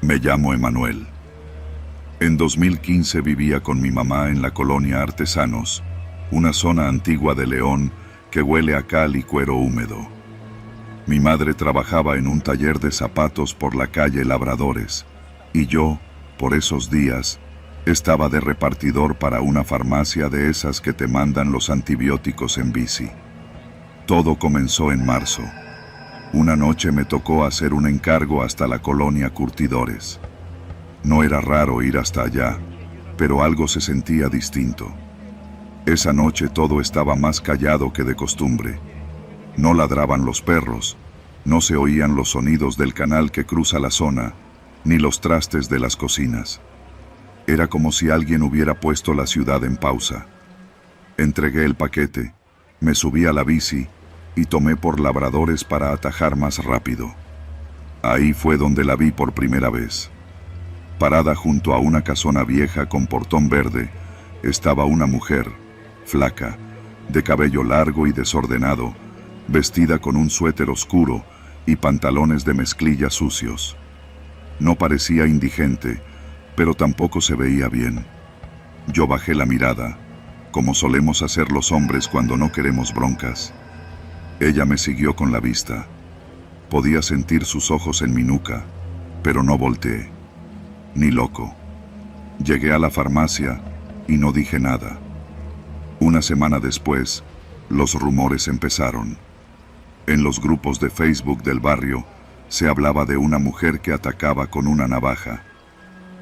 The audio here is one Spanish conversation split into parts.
Me llamo Emanuel. En 2015 vivía con mi mamá en la colonia Artesanos, una zona antigua de León que huele a cal y cuero húmedo. Mi madre trabajaba en un taller de zapatos por la calle Labradores, y yo, por esos días, estaba de repartidor para una farmacia de esas que te mandan los antibióticos en bici. Todo comenzó en marzo. Una noche me tocó hacer un encargo hasta la colonia Curtidores. No era raro ir hasta allá, pero algo se sentía distinto. Esa noche todo estaba más callado que de costumbre. No ladraban los perros, no se oían los sonidos del canal que cruza la zona, ni los trastes de las cocinas. Era como si alguien hubiera puesto la ciudad en pausa. Entregué el paquete, me subí a la bici y tomé por Labradores para atajar más rápido. Ahí fue donde la vi por primera vez. Parada junto a una casona vieja con portón verde, estaba una mujer, flaca, de cabello largo y desordenado, vestida con un suéter oscuro y pantalones de mezclilla sucios. No parecía indigente, pero tampoco se veía bien. Yo bajé la mirada, como solemos hacer los hombres cuando no queremos broncas. Ella me siguió con la vista. Podía sentir sus ojos en mi nuca, pero no volteé. Ni loco. Llegué a la farmacia y no dije nada. Una semana después, los rumores empezaron. En los grupos de Facebook del barrio, se hablaba de una mujer que atacaba con una navaja.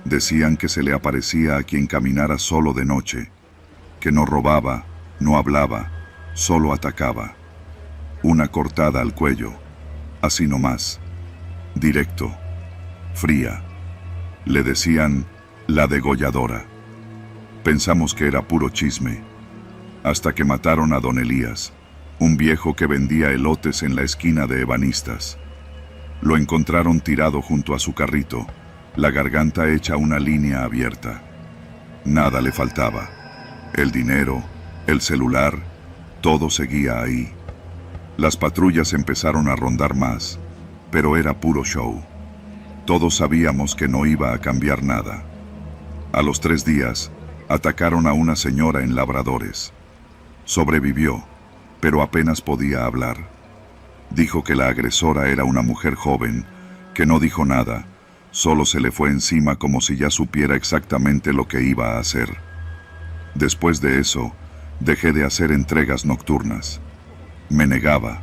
Decían que se le aparecía a quien caminara solo de noche, que no robaba, no hablaba, solo atacaba. Una cortada al cuello, así nomás, directo, fría. Le decían la degolladora. Pensamos que era puro chisme, hasta que mataron a don Elías, un viejo que vendía elotes en la esquina de Ebanistas. Lo encontraron tirado junto a su carrito, la garganta hecha una línea abierta. Nada le faltaba. El dinero, el celular, todo seguía ahí. Las patrullas empezaron a rondar más, pero era puro show. Todos sabíamos que no iba a cambiar nada. A los 3 días, atacaron a una señora en Labradores. Sobrevivió, pero apenas podía hablar. Dijo que la agresora era una mujer joven, que no dijo nada, solo se le fue encima como si ya supiera exactamente lo que iba a hacer. Después de eso, dejé de hacer entregas nocturnas. Me negaba.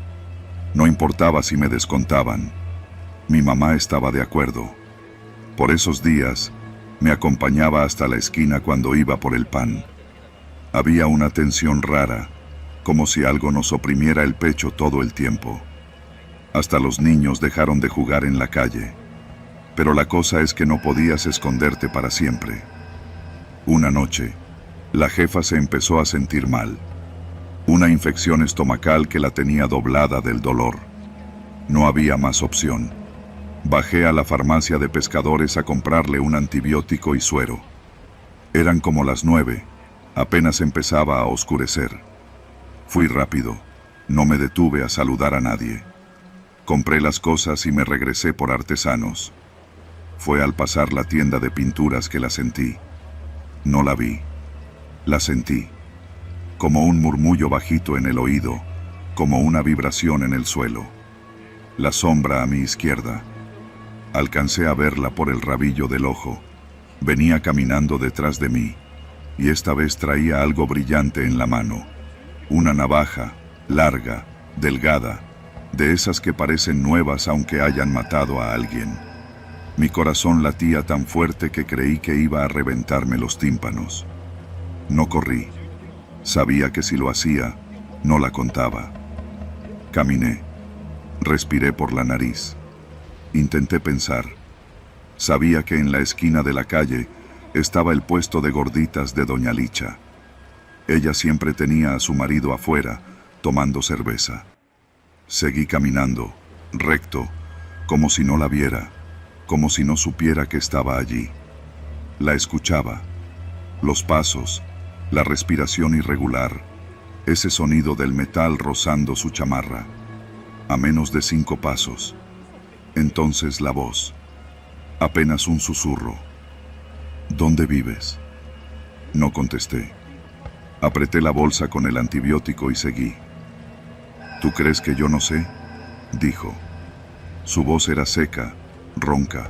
No importaba si me descontaban. Mi mamá estaba de acuerdo. Por esos días, me acompañaba hasta la esquina cuando iba por el pan. Había una tensión rara, como si algo nos oprimiera el pecho todo el tiempo. Hasta los niños dejaron de jugar en la calle. Pero la cosa es que no podías esconderte para siempre. Una noche, la jefa se empezó a sentir mal. Una infección estomacal que la tenía doblada del dolor. No había más opción. Bajé a la farmacia de pescadores a comprarle un antibiótico y suero. Eran como las 9, apenas empezaba a oscurecer. Fui rápido, no me detuve a saludar a nadie. Compré las cosas y me regresé por Artesanos. Fue al pasar la tienda de pinturas que la sentí. No la vi, la sentí. Como un murmullo bajito en el oído, como una vibración en el suelo. La sombra a mi izquierda. Alcancé a verla por el rabillo del ojo. Venía caminando detrás de mí, y esta vez traía algo brillante en la mano. Una navaja, larga, delgada, de esas que parecen nuevas aunque hayan matado a alguien. Mi corazón latía tan fuerte que creí que iba a reventarme los tímpanos. No corrí. Sabía que si lo hacía, no la contaba. Caminé. Respiré por la nariz. Intenté pensar. Sabía que en la esquina de la calle estaba el puesto de gorditas de doña Licha. Ella siempre tenía a su marido afuera, tomando cerveza. Seguí caminando, recto, como si no la viera, como si no supiera que estaba allí. La escuchaba. Los pasos, la respiración irregular, ese sonido del metal rozando su chamarra. A menos de 5 pasos. Entonces la voz. Apenas un susurro. ¿Dónde vives? No contesté. Apreté la bolsa con el antibiótico y seguí. ¿Tú crees que yo no sé?, dijo. Su voz era seca, ronca,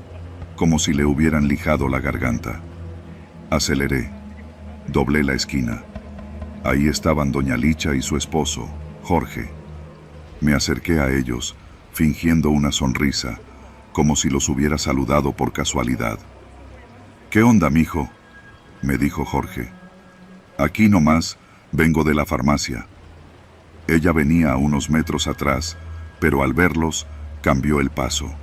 como si le hubieran lijado la garganta. Aceleré. Doblé la esquina. Ahí estaban doña Licha y su esposo, Jorge. Me acerqué a ellos, fingiendo una sonrisa, como si los hubiera saludado por casualidad. «¿Qué onda, mijo?», me dijo Jorge. «Aquí nomás, vengo de la farmacia». Ella venía a unos metros atrás, pero al verlos, cambió el paso.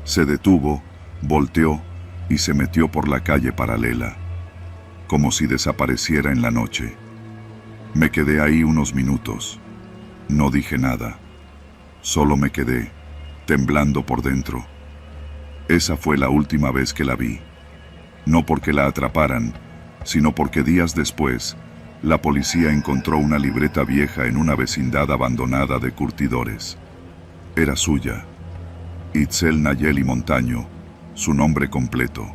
Se detuvo, volteó y se metió por la calle paralela, como si desapareciera en la noche. Me quedé ahí unos minutos. No dije nada. Solo me quedé, temblando por dentro. Esa fue la última vez que la vi. No porque la atraparan, sino porque días después, la policía encontró una libreta vieja en una vecindad abandonada de curtidores. Era suya. Itzel Nayeli Montaño, su nombre completo.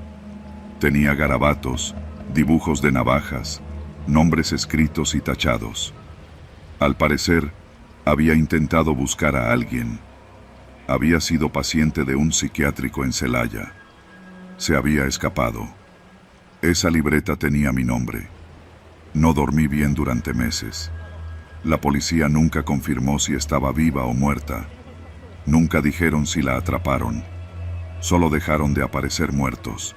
Tenía garabatos, dibujos de navajas, nombres escritos y tachados. Al parecer, había intentado buscar a alguien. Había sido paciente de un psiquiátrico en Celaya. Se había escapado. Esa libreta tenía mi nombre. No dormí bien durante meses. La policía nunca confirmó si estaba viva o muerta. Nunca dijeron si la atraparon. Solo dejaron de aparecer muertos.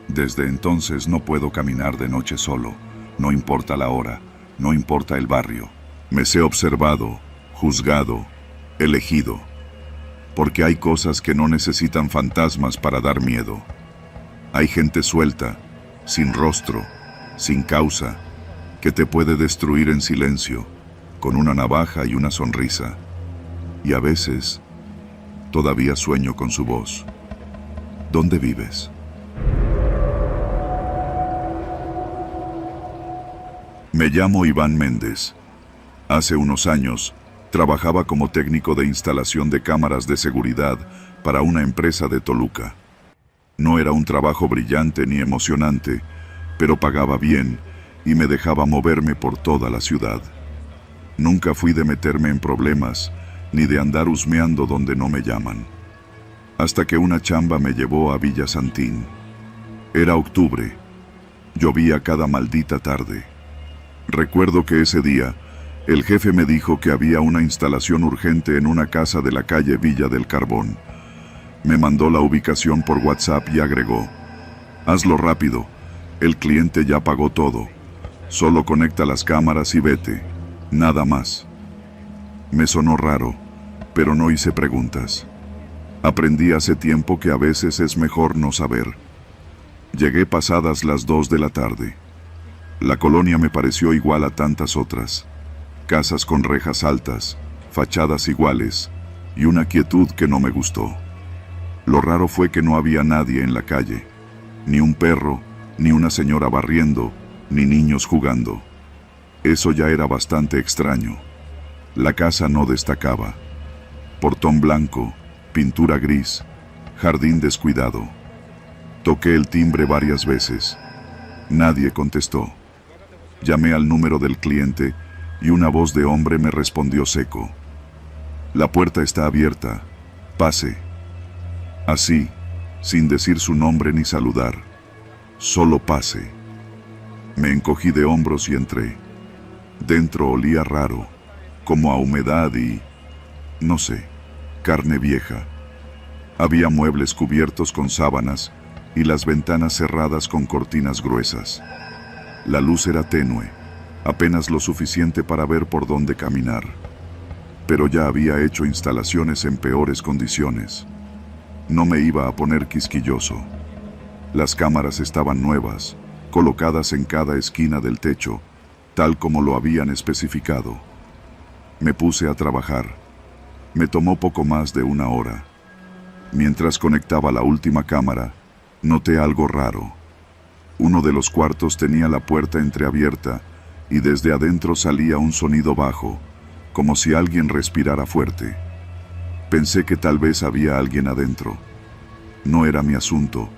Desde entonces no puedo caminar de noche solo. No importa la hora, no importa el barrio. Me sé observado, juzgado, elegido. Porque hay cosas que no necesitan fantasmas para dar miedo. Hay gente suelta, sin rostro, sin causa, que te puede destruir en silencio, con una navaja y una sonrisa. Y a veces, todavía sueño con su voz. ¿Dónde vives? Me llamo Iván Méndez. Hace unos años, trabajaba como técnico de instalación de cámaras de seguridad para una empresa de Toluca. No era un trabajo brillante ni emocionante, pero pagaba bien y me dejaba moverme por toda la ciudad. Nunca fui de meterme en problemas, ni de andar husmeando donde no me llaman. Hasta que una chamba me llevó a Villa Santín. Era octubre. Llovía cada maldita tarde. Recuerdo que ese día, el jefe me dijo que había una instalación urgente en una casa de la calle Villa del Carbón. Me mandó la ubicación por WhatsApp y agregó: «Hazlo rápido, el cliente ya pagó todo. Solo conecta las cámaras y vete, nada más». Me sonó raro, pero no hice preguntas. Aprendí hace tiempo que a veces es mejor no saber. Llegué pasadas las 2 de la tarde. La colonia me pareció igual a tantas otras. Casas con rejas altas, fachadas iguales, y una quietud que no me gustó. Lo raro fue que no había nadie en la calle. Ni un perro, ni una señora barriendo, ni niños jugando. Eso ya era bastante extraño. La casa no destacaba. Portón blanco, pintura gris, jardín descuidado. Toqué el timbre varias veces. Nadie contestó. Llamé al número del cliente y una voz de hombre me respondió seco: «La puerta está abierta. Pase». Así, sin decir su nombre ni saludar. «Solo pase». Me encogí de hombros y entré. Dentro olía raro, como a humedad y, no sé, carne vieja. Había muebles cubiertos con sábanas y las ventanas cerradas con cortinas gruesas. La luz era tenue, apenas lo suficiente para ver por dónde caminar. Pero ya había hecho instalaciones en peores condiciones. No me iba a poner quisquilloso. Las cámaras estaban nuevas, colocadas en cada esquina del techo, tal como lo habían especificado. Me puse a trabajar. Me tomó poco más de 1 hora. Mientras conectaba la última cámara, noté algo raro. Uno de los cuartos tenía la puerta entreabierta y desde adentro salía un sonido bajo, como si alguien respirara fuerte. Pensé que tal vez había alguien adentro. No era mi asunto,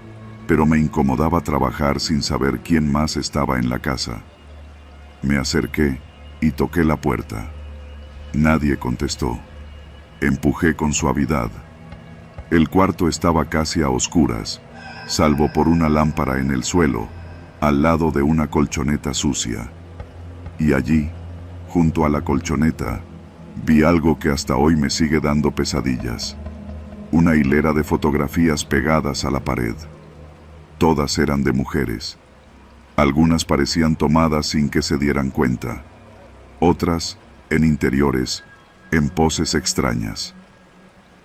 pero me incomodaba trabajar sin saber quién más estaba en la casa. Me acerqué y toqué la puerta. Nadie contestó. Empujé con suavidad. El cuarto estaba casi a oscuras, salvo por una lámpara en el suelo, al lado de una colchoneta sucia. Y allí, junto a la colchoneta, vi algo que hasta hoy me sigue dando pesadillas. Una hilera de fotografías pegadas a la pared. Todas eran de mujeres. Algunas parecían tomadas sin que se dieran cuenta. Otras, en interiores, en poses extrañas.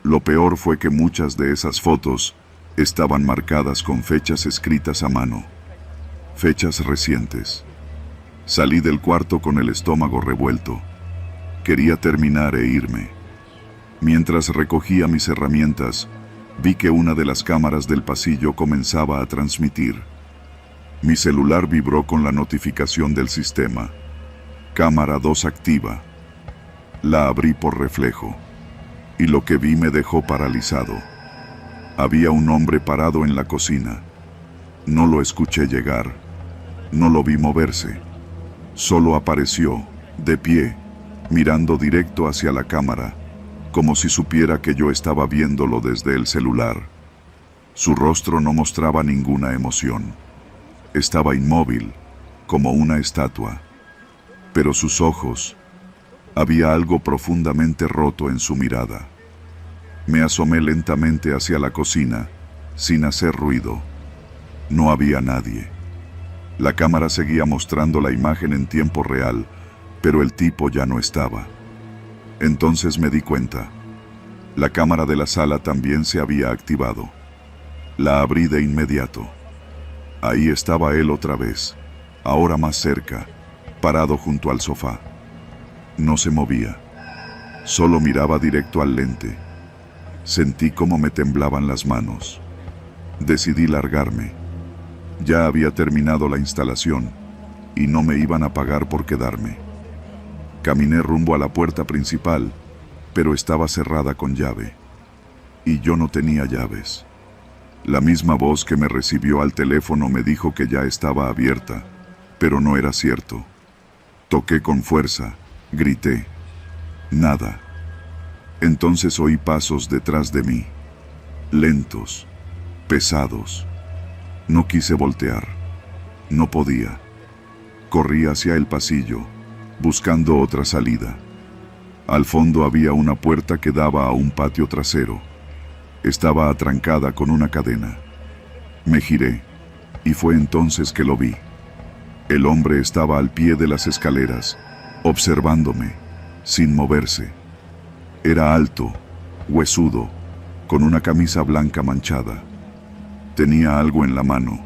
Lo peor fue que muchas de esas fotos estaban marcadas con fechas escritas a mano. Fechas recientes. Salí del cuarto con el estómago revuelto. Quería terminar e irme. Mientras recogía mis herramientas, vi que una de las cámaras del pasillo comenzaba a transmitir. Mi celular vibró con la notificación del sistema. Cámara 2 activa. La abrí por reflejo. Y lo que vi me dejó paralizado. Había un hombre parado en la cocina. No lo escuché llegar. No lo vi moverse. Solo apareció, de pie, mirando directo hacia la cámara, como si supiera que yo estaba viéndolo desde el celular. Su rostro no mostraba ninguna emoción. Estaba inmóvil, como una estatua. Pero sus ojos, había algo profundamente roto en su mirada. Me asomé lentamente hacia la cocina, sin hacer ruido. No había nadie. La cámara seguía mostrando la imagen en tiempo real, pero el tipo ya no estaba. Entonces me di cuenta. La cámara de la sala también se había activado. La abrí de inmediato. Ahí estaba él otra vez, ahora más cerca, parado junto al sofá. No se movía. Solo miraba directo al lente. Sentí cómo me temblaban las manos. Decidí largarme. Ya había terminado la instalación y no me iban a pagar por quedarme. Caminé rumbo a la puerta principal, pero estaba cerrada con llave. Y yo no tenía llaves. La misma voz que me recibió al teléfono me dijo que ya estaba abierta, pero no era cierto. Toqué con fuerza, grité. Nada. Entonces oí pasos detrás de mí. Lentos, pesados. No quise voltear. No podía. Corrí hacia el pasillo, buscando otra salida. Al fondo había una puerta que daba a un patio trasero. Estaba atrancada con una cadena. Me giré, y fue entonces que lo vi. El hombre estaba al pie de las escaleras, observándome, sin moverse. Era alto, huesudo, con una camisa blanca manchada. Tenía algo en la mano.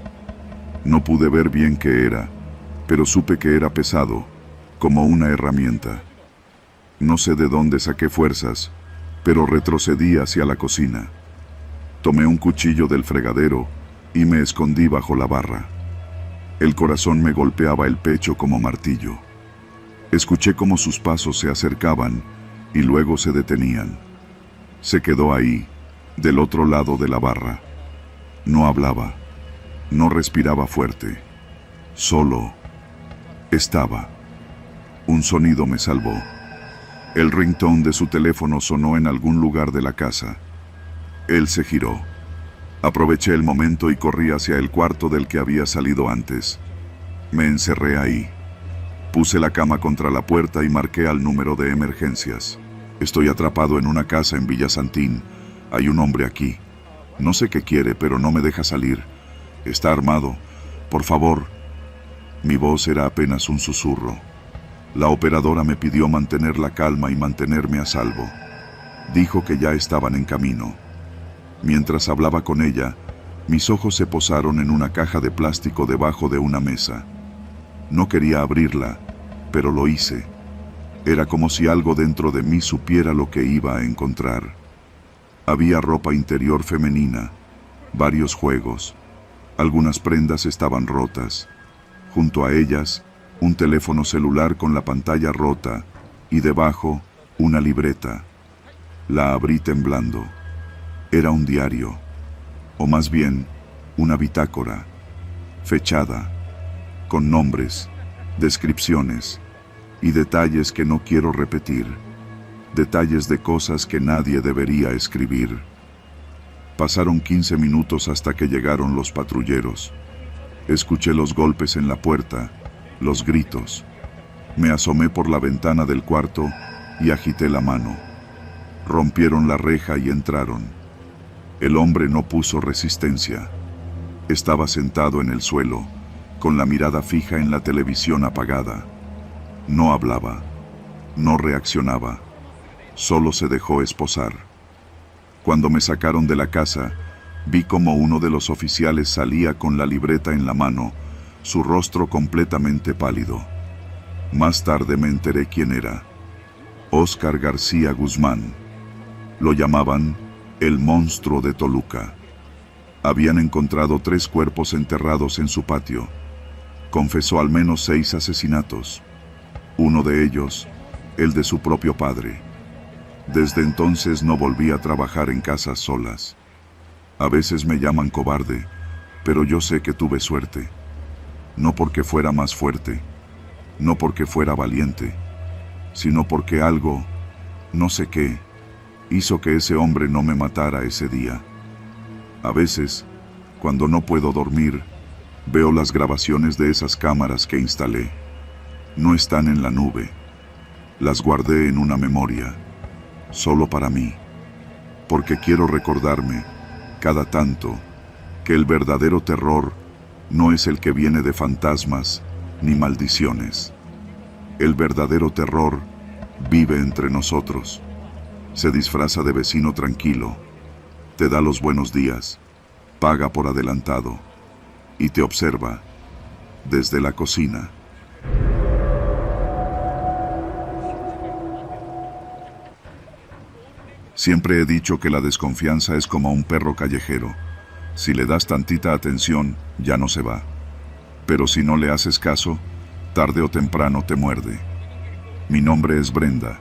No pude ver bien qué era, pero supe que era pesado, como una herramienta. No sé de dónde saqué fuerzas, pero retrocedí hacia la cocina. Tomé un cuchillo del fregadero y me escondí bajo la barra. El corazón me golpeaba el pecho como martillo. Escuché cómo sus pasos se acercaban y luego se detenían. Se quedó ahí, del otro lado de la barra. No hablaba, no respiraba fuerte. Solo estaba. Un sonido me salvó. El ringtone de su teléfono sonó en algún lugar de la casa. Él se giró. Aproveché el momento y corrí hacia el cuarto del que había salido antes. Me encerré ahí. Puse la cama contra la puerta y marqué al número de emergencias. Estoy atrapado en una casa en Villa Santín. Hay un hombre aquí. No sé qué quiere, pero no me deja salir. Está armado. Por favor. Mi voz era apenas un susurro. La operadora me pidió mantener la calma y mantenerme a salvo. Dijo que ya estaban en camino. Mientras hablaba con ella, mis ojos se posaron en una caja de plástico debajo de una mesa. No quería abrirla, pero lo hice. Era como si algo dentro de mí supiera lo que iba a encontrar. Había ropa interior femenina, varios juegos. Algunas prendas estaban rotas. Junto a ellas, un teléfono celular con la pantalla rota y debajo, una libreta. La abrí temblando. Era un diario. o más bien, una bitácora, fechada, con nombres, descripciones y detalles que no quiero repetir, detalles de cosas que nadie debería escribir. Pasaron 15 minutos hasta que llegaron los patrulleros. Escuché los golpes en la puerta, los gritos. Me asomé por la ventana del cuarto y agité la mano. Rompieron la reja y entraron. El hombre no puso resistencia. Estaba sentado en el suelo, con la mirada fija en la televisión apagada. No hablaba, no reaccionaba, solo se dejó esposar. Cuando me sacaron de la casa, vi como uno de los oficiales salía con la libreta en la mano, su rostro completamente pálido. Más tarde me enteré quién era. Óscar García Guzmán. Lo llamaban el monstruo de Toluca. Habían encontrado 3 cuerpos enterrados en su patio. Confesó al menos 6 asesinatos. Uno de ellos, el de su propio padre. Desde entonces no volví a trabajar en casas solas. A veces me llaman cobarde, pero yo sé que tuve suerte. No porque fuera más fuerte, no porque fuera valiente, sino porque algo, no sé qué, hizo que ese hombre no me matara ese día. A veces, cuando no puedo dormir, veo las grabaciones de esas cámaras que instalé. No están en la nube. Las guardé en una memoria, solo para mí, porque quiero recordarme, cada tanto, que el verdadero terror no es el que viene de fantasmas ni maldiciones. El verdadero terror vive entre nosotros. Se disfraza de vecino tranquilo, te da los buenos días, paga por adelantado y te observa desde la cocina. Siempre he dicho que la desconfianza es como un perro callejero. Si le das tantita atención, ya no se va. Pero si no le haces caso, tarde o temprano te muerde. Mi nombre es Brenda,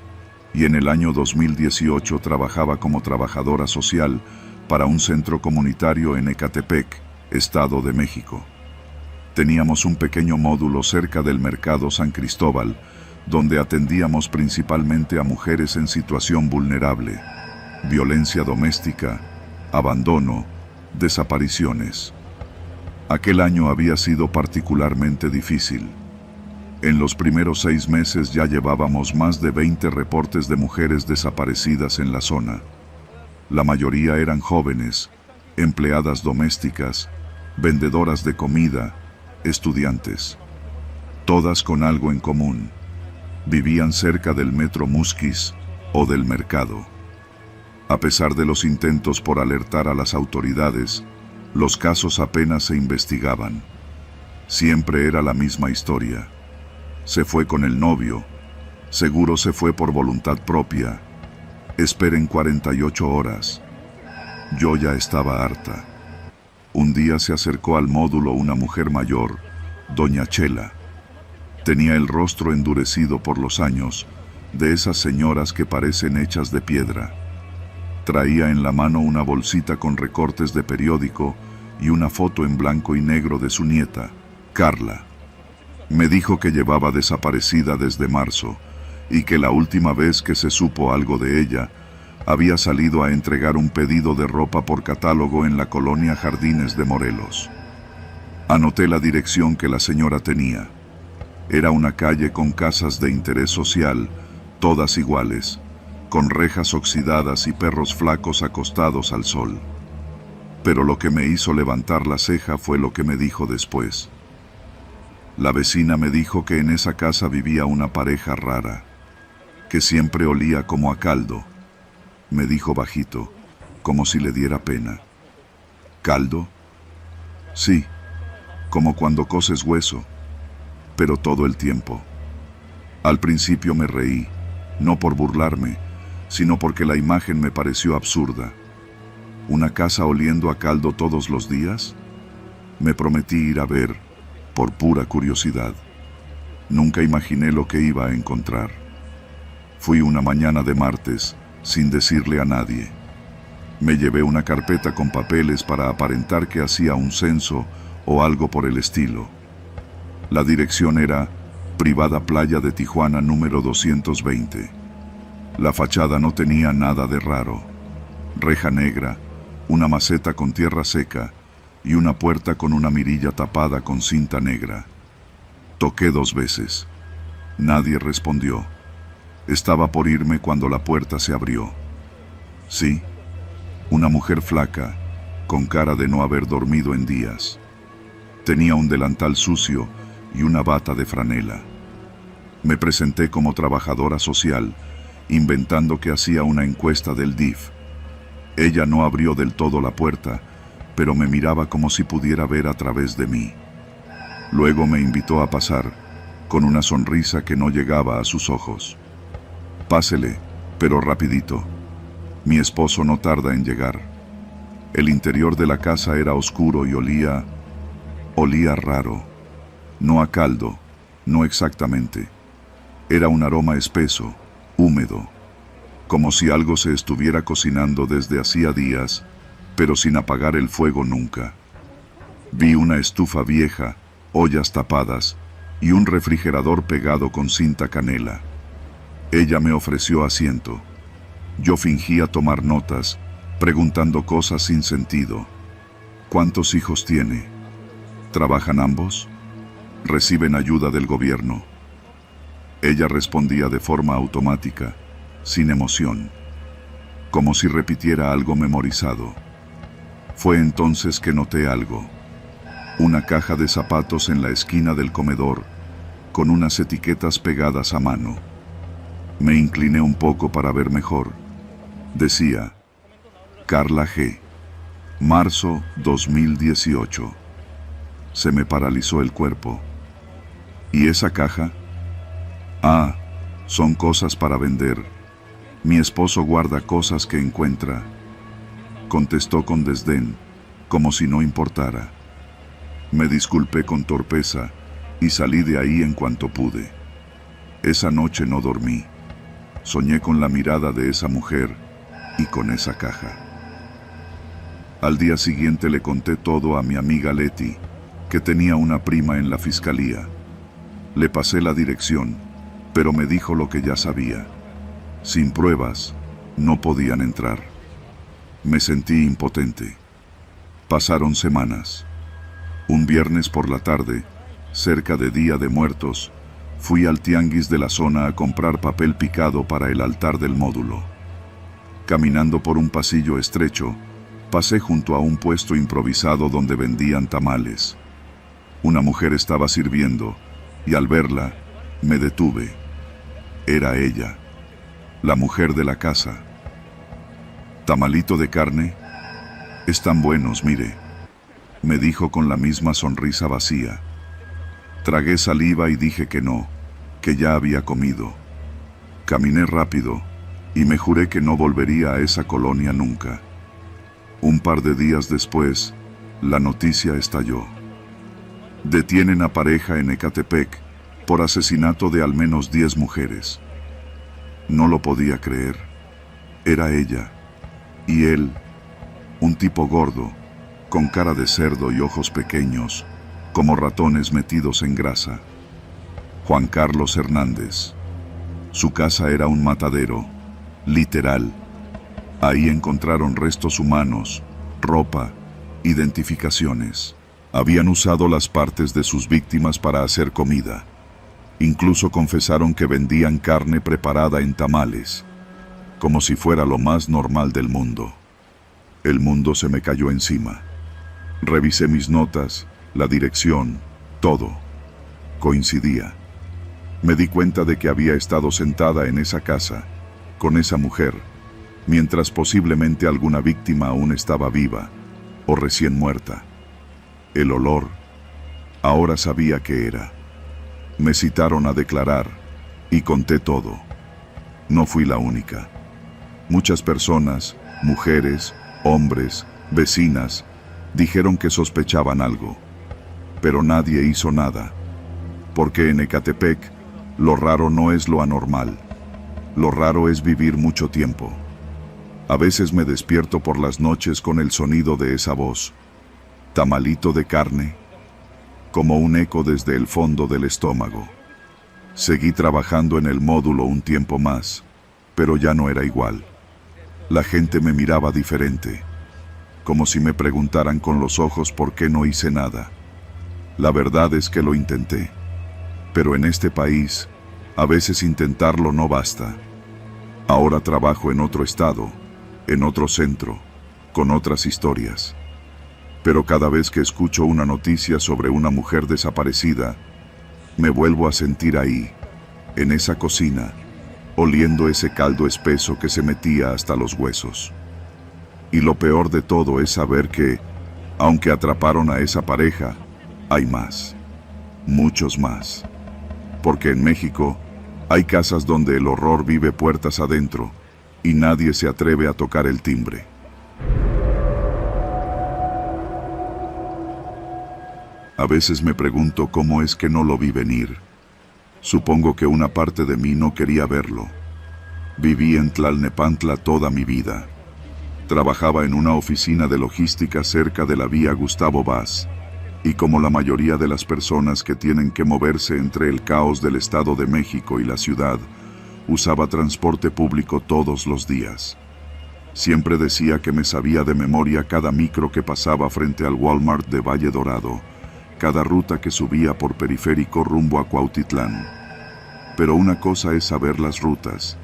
y en el año 2018 trabajaba como trabajadora social para un centro comunitario en Ecatepec, Estado de México. Teníamos un pequeño módulo cerca del Mercado San Cristóbal, donde atendíamos principalmente a mujeres en situación vulnerable, violencia doméstica, abandono, desapariciones. Aquel año había sido particularmente difícil. En los primeros 6 meses ya llevábamos más de 20 reportes de mujeres desaparecidas en la zona. La mayoría eran jóvenes, empleadas domésticas, vendedoras de comida, estudiantes. Todas con algo en común. Vivían cerca del metro Musquis o del mercado. A pesar de los intentos por alertar a las autoridades, los casos apenas se investigaban. Siempre era la misma historia. Se fue con el novio, seguro se fue por voluntad propia. Esperen 48 horas. Yo ya estaba harta. Un día se acercó al módulo una mujer mayor, doña Chela. Tenía el rostro endurecido por los años, de esas señoras que parecen hechas de piedra. Traía en la mano una bolsita con recortes de periódico y una foto en blanco y negro de su nieta, Carla. Me dijo que llevaba desaparecida desde marzo y que la última vez que se supo algo de ella, había salido a entregar un pedido de ropa por catálogo en la colonia Jardines de Morelos. Anoté la dirección que la señora tenía. Era una calle con casas de interés social, todas iguales, con rejas oxidadas y perros flacos acostados al sol. Pero lo que me hizo levantar la ceja fue lo que me dijo después. La vecina me dijo que en esa casa vivía una pareja rara, que siempre olía como a caldo. Me dijo bajito, como si le diera pena. ¿Caldo? Sí, como cuando coces hueso, pero todo el tiempo. Al principio me reí, no por burlarme, sino porque la imagen me pareció absurda. ¿Una casa oliendo a caldo todos los días? Me prometí ir a ver, por pura curiosidad. Nunca imaginé lo que iba a encontrar. Fui una mañana de martes, sin decirle a nadie. Me llevé una carpeta con papeles para aparentar que hacía un censo o algo por el estilo. La dirección era Privada Playa de Tijuana número 220. La fachada no tenía nada de raro. Reja negra, una maceta con tierra seca y una puerta con una mirilla tapada con cinta negra. Toqué 2 veces. Nadie respondió. Estaba por irme cuando la puerta se abrió. Sí, una mujer flaca, con cara de no haber dormido en días. Tenía un delantal sucio y una bata de franela. Me presenté como trabajadora social, inventando que hacía una encuesta del DIF. Ella no abrió del todo la puerta, pero me miraba como si pudiera ver a través de mí. Luego me invitó a pasar, con una sonrisa que no llegaba a sus ojos. Pásele, pero rapidito. Mi esposo no tarda en llegar. El interior de la casa era oscuro y olía raro. No a caldo, no exactamente. Era un aroma espeso, húmedo, como si algo se estuviera cocinando desde hacía días, pero sin apagar el fuego nunca. Vi una estufa vieja, ollas tapadas y un refrigerador pegado con cinta canela. Ella me ofreció asiento. Yo fingía tomar notas, preguntando cosas sin sentido. ¿Cuántos hijos tiene? ¿Trabajan ambos? ¿Reciben ayuda del gobierno? Ella respondía de forma automática, sin emoción, como si repitiera algo memorizado. Fue entonces que noté algo. Una caja de zapatos en la esquina del comedor, con unas etiquetas pegadas a mano. Me incliné un poco para ver mejor. Decía, Carla G. Marzo 2018. Se me paralizó el cuerpo. ¿Y esa caja? Ah, son cosas para vender. Mi esposo guarda cosas que encuentra. Contestó con desdén, como si no importara. Me disculpé con torpeza y salí de ahí en cuanto pude. Esa noche no dormí. Soñé con la mirada de esa mujer y con esa caja. Al día siguiente le conté todo a mi amiga Leti, que tenía una prima en la fiscalía. Le pasé la dirección, pero me dijo lo que ya sabía. Sin pruebas, no podían entrar. Me sentí impotente. Pasaron semanas. Un viernes por la tarde, cerca de Día de Muertos, fui al tianguis de la zona a comprar papel picado para el altar del módulo. Caminando por un pasillo estrecho, pasé junto a un puesto improvisado donde vendían tamales. Una mujer estaba sirviendo, y al verla, me detuve. Era ella, la mujer de la casa. ¿Tamalito de carne? Están buenos, mire, me dijo con la misma sonrisa vacía. Tragué saliva y dije que no, que ya había comido. Caminé rápido y me juré que no volvería a esa colonia nunca. Un par de días después, la noticia estalló. Detienen a pareja en Ecatepec por asesinato de al menos 10 mujeres. No lo podía creer. Era ella. Y él, un tipo gordo, con cara de cerdo y ojos pequeños, como ratones metidos en grasa. Juan Carlos Hernández. Su casa era un matadero, literal. Ahí encontraron restos humanos, ropa, identificaciones. Habían usado las partes de sus víctimas para hacer comida. Incluso confesaron que vendían carne preparada en tamales, como si fuera lo más normal del mundo. El mundo se me cayó encima. Revisé mis notas, la dirección, todo. Coincidía. Me di cuenta de que había estado sentada en esa casa, con esa mujer, mientras posiblemente alguna víctima aún estaba viva o recién muerta. El olor, ahora sabía qué era. Me citaron a declarar y conté todo. No fui la única. Muchas personas, mujeres, hombres, vecinas, dijeron que sospechaban algo. Pero nadie hizo nada, porque en Ecatepec lo raro no es lo anormal. Lo raro es vivir mucho tiempo. A veces me despierto por las noches con el sonido de esa voz. Tamalito de carne, como un eco desde el fondo del estómago. Seguí trabajando en el módulo un tiempo más, pero ya no era igual. La gente me miraba diferente, como si me preguntaran con los ojos por qué no hice nada. La verdad es que lo intenté, pero en este país, a veces intentarlo no basta. Ahora trabajo en otro estado, en otro centro, con otras historias. Pero cada vez que escucho una noticia sobre una mujer desaparecida, me vuelvo a sentir ahí, en esa cocina, oliendo ese caldo espeso que se metía hasta los huesos. Y lo peor de todo es saber que, aunque atraparon a esa pareja, hay más, muchos más. Porque en México hay casas donde el horror vive puertas adentro y nadie se atreve a tocar el timbre. A veces me pregunto cómo es que no lo vi venir. Supongo que una parte de mí no quería verlo. Viví en Tlalnepantla toda mi vida. Trabajaba en una oficina de logística cerca de la vía Gustavo Vaz, y como la mayoría de las personas que tienen que moverse entre el caos del Estado de México y la ciudad, usaba transporte público todos los días. Siempre decía que me sabía de memoria cada micro que pasaba frente al Walmart de Valle Dorado, cada ruta que subía por periférico rumbo a Cuautitlán. Pero una cosa es saber las rutas,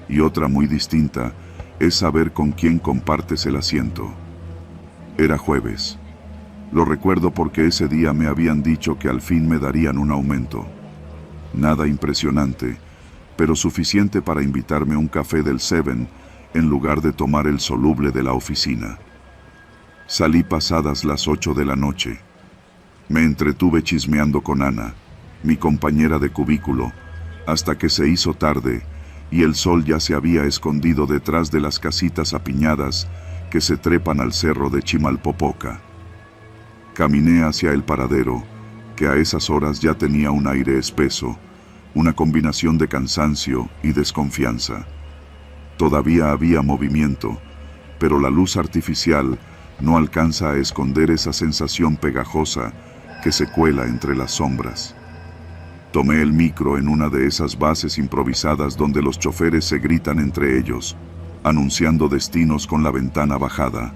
y otra muy distinta es saber con quién compartes el asiento. Era jueves. Lo recuerdo porque ese día me habían dicho que al fin me darían un aumento. Nada impresionante, pero suficiente para invitarme a un café del Seven en lugar de tomar el soluble de la oficina. Salí pasadas las 8 de la noche. Me entretuve chismeando con Ana, mi compañera de cubículo, hasta que se hizo tarde y el sol ya se había escondido detrás de las casitas apiñadas que se trepan al cerro de Chimalpopoca. Caminé hacia el paradero, que a esas horas ya tenía un aire espeso, una combinación de cansancio y desconfianza. Todavía había movimiento, pero la luz artificial no alcanza a esconder esa sensación pegajosa que se cuela entre las sombras. Tomé el micro en una de esas bases improvisadas donde los choferes se gritan entre ellos, anunciando destinos con la ventana bajada.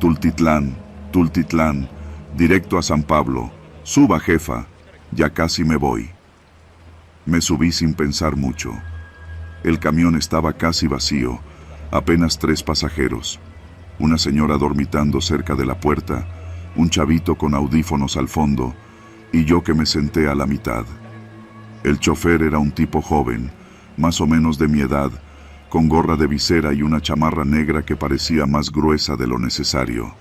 Tultitlán, Tultitlán, directo a San Pablo, suba jefa, ya casi me voy. Me subí sin pensar mucho. El camión estaba casi vacío, apenas 3 pasajeros. Una señora dormitando cerca de la puerta, un chavito con audífonos al fondo, y yo que me senté a la mitad. El chofer era un tipo joven, más o menos de mi edad, con gorra de visera y una chamarra negra que parecía más gruesa de lo necesario.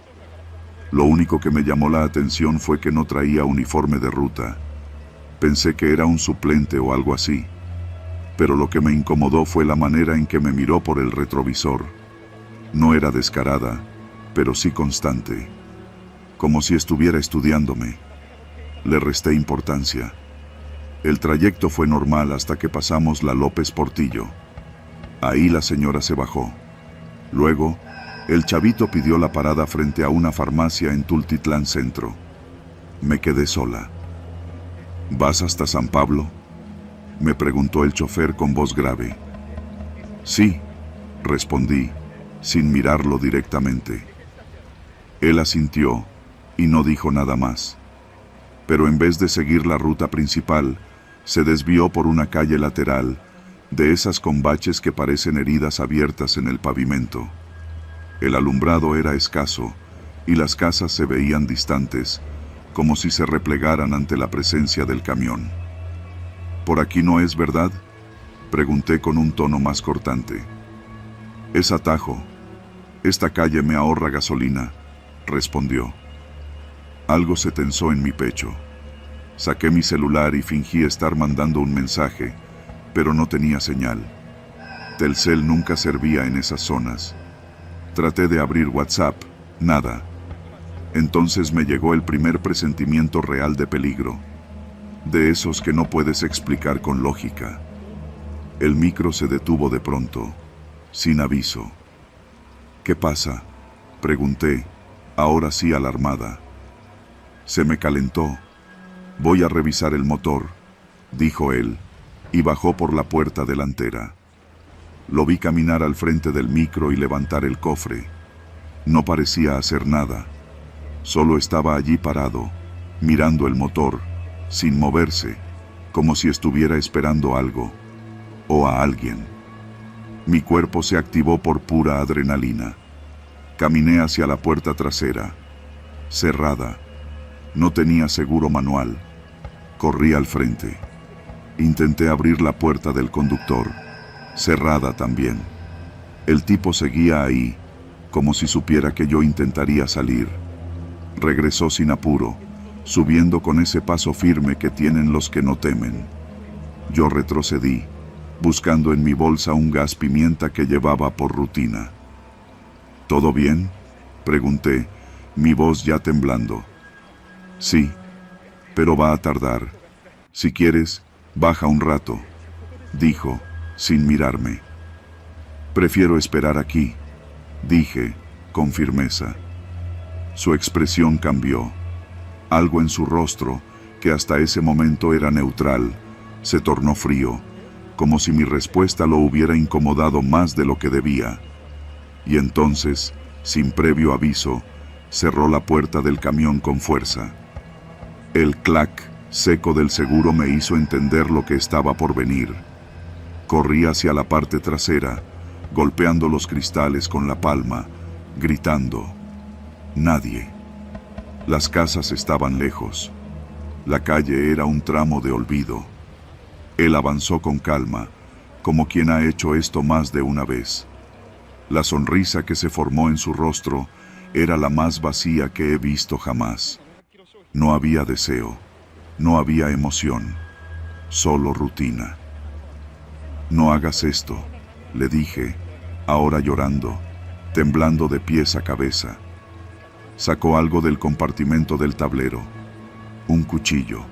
Lo único que me llamó la atención fue que no traía uniforme de ruta. Pensé que era un suplente o algo así, pero lo que me incomodó fue la manera en que me miró por el retrovisor. No era descarada, pero sí constante, como si estuviera estudiándome. Le resté importancia. El trayecto fue normal hasta que pasamos la López Portillo. Ahí la señora se bajó. Luego, el chavito pidió la parada frente a una farmacia en Tultitlán Centro. Me quedé sola. ¿Vas hasta San Pablo?, me preguntó el chofer con voz grave. Sí, respondí, sin mirarlo directamente. Él asintió y no dijo nada más. Pero en vez de seguir la ruta principal, se desvió por una calle lateral, de esas con baches que parecen heridas abiertas en el pavimento. El alumbrado era escaso y las casas se veían distantes, como si se replegaran ante la presencia del camión. ¿Por aquí no es, verdad?, pregunté con un tono más cortante. Es atajo. Esta calle me ahorra gasolina, respondió. Algo se tensó en mi pecho. Saqué mi celular y fingí estar mandando un mensaje, pero no tenía señal. Telcel nunca servía en esas zonas. Traté de abrir WhatsApp, nada. Entonces me llegó el primer presentimiento real de peligro, de esos que no puedes explicar con lógica. El micro se detuvo de pronto, sin aviso. ¿Qué pasa?, pregunté, ahora sí alarmada. Se me calentó. Voy a revisar el motor, dijo él, y bajó por la puerta delantera. Lo vi caminar al frente del micro y levantar el cofre. No parecía hacer nada. Solo estaba allí parado, mirando el motor, sin moverse, como si estuviera esperando algo, o a alguien. Mi cuerpo se activó por pura adrenalina. Caminé hacia la puerta trasera, cerrada. No tenía seguro manual. Corrí al frente. Intenté abrir la puerta del conductor, cerrada también. El tipo seguía ahí, como si supiera que yo intentaría salir. Regresó sin apuro, subiendo con ese paso firme que tienen los que no temen. Yo retrocedí, buscando en mi bolsa un gas pimienta que llevaba por rutina. ¿Todo bien?, pregunté, mi voz ya temblando. Sí, pero va a tardar. Si quieres, baja un rato, dijo, sin mirarme. Prefiero esperar aquí, dije, con firmeza. Su expresión cambió. Algo en su rostro, que hasta ese momento era neutral, se tornó frío, como si mi respuesta lo hubiera incomodado más de lo que debía. Y entonces, sin previo aviso, cerró la puerta del camión con fuerza. El clac seco del seguro me hizo entender lo que estaba por venir. Corrí hacia la parte trasera, golpeando los cristales con la palma, gritando. Nadie. Las casas estaban lejos. La calle era un tramo de olvido. Él avanzó con calma, como quien ha hecho esto más de una vez. La sonrisa que se formó en su rostro era la más vacía que he visto jamás. No había deseo, no había emoción, solo rutina. No hagas esto, le dije, ahora llorando, temblando de pies a cabeza. Sacó algo del compartimento del tablero, un cuchillo,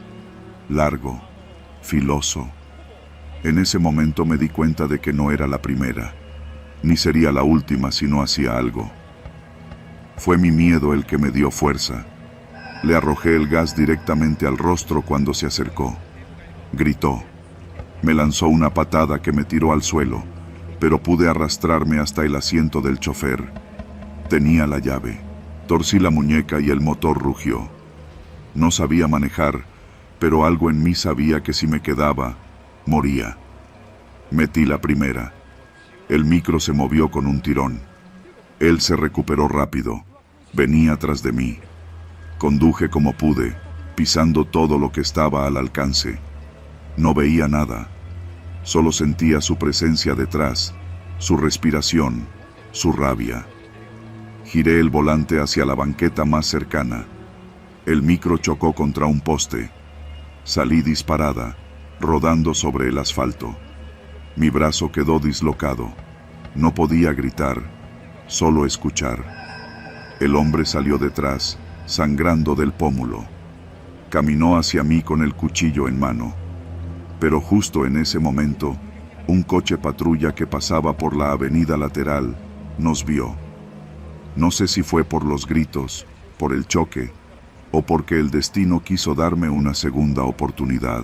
largo, filoso. En ese momento me di cuenta de que no era la primera, ni sería la última si no hacía algo. Fue mi miedo el que me dio fuerza. Le arrojé el gas directamente al rostro cuando se acercó. Gritó. Me lanzó una patada que me tiró al suelo, pero pude arrastrarme hasta el asiento del chofer. Tenía la llave. Torcí la muñeca y el motor rugió. No sabía manejar, pero algo en mí sabía que si me quedaba, moría. Metí la primera. El micro se movió con un tirón. Él se recuperó rápido. Venía tras de mí. Conduje como pude, pisando todo lo que estaba al alcance. No veía nada. Solo sentía su presencia detrás, su respiración, su rabia. Giré el volante hacia la banqueta más cercana. El micro chocó contra un poste. Salí disparada, rodando sobre el asfalto. Mi brazo quedó dislocado. No podía gritar, solo escuchar. El hombre salió detrás, sangrando del pómulo. Caminó hacia mí con el cuchillo en mano. Pero justo en ese momento, un coche patrulla que pasaba por la avenida lateral nos vio. No sé si fue por los gritos, por el choque, o porque el destino quiso darme una segunda oportunidad.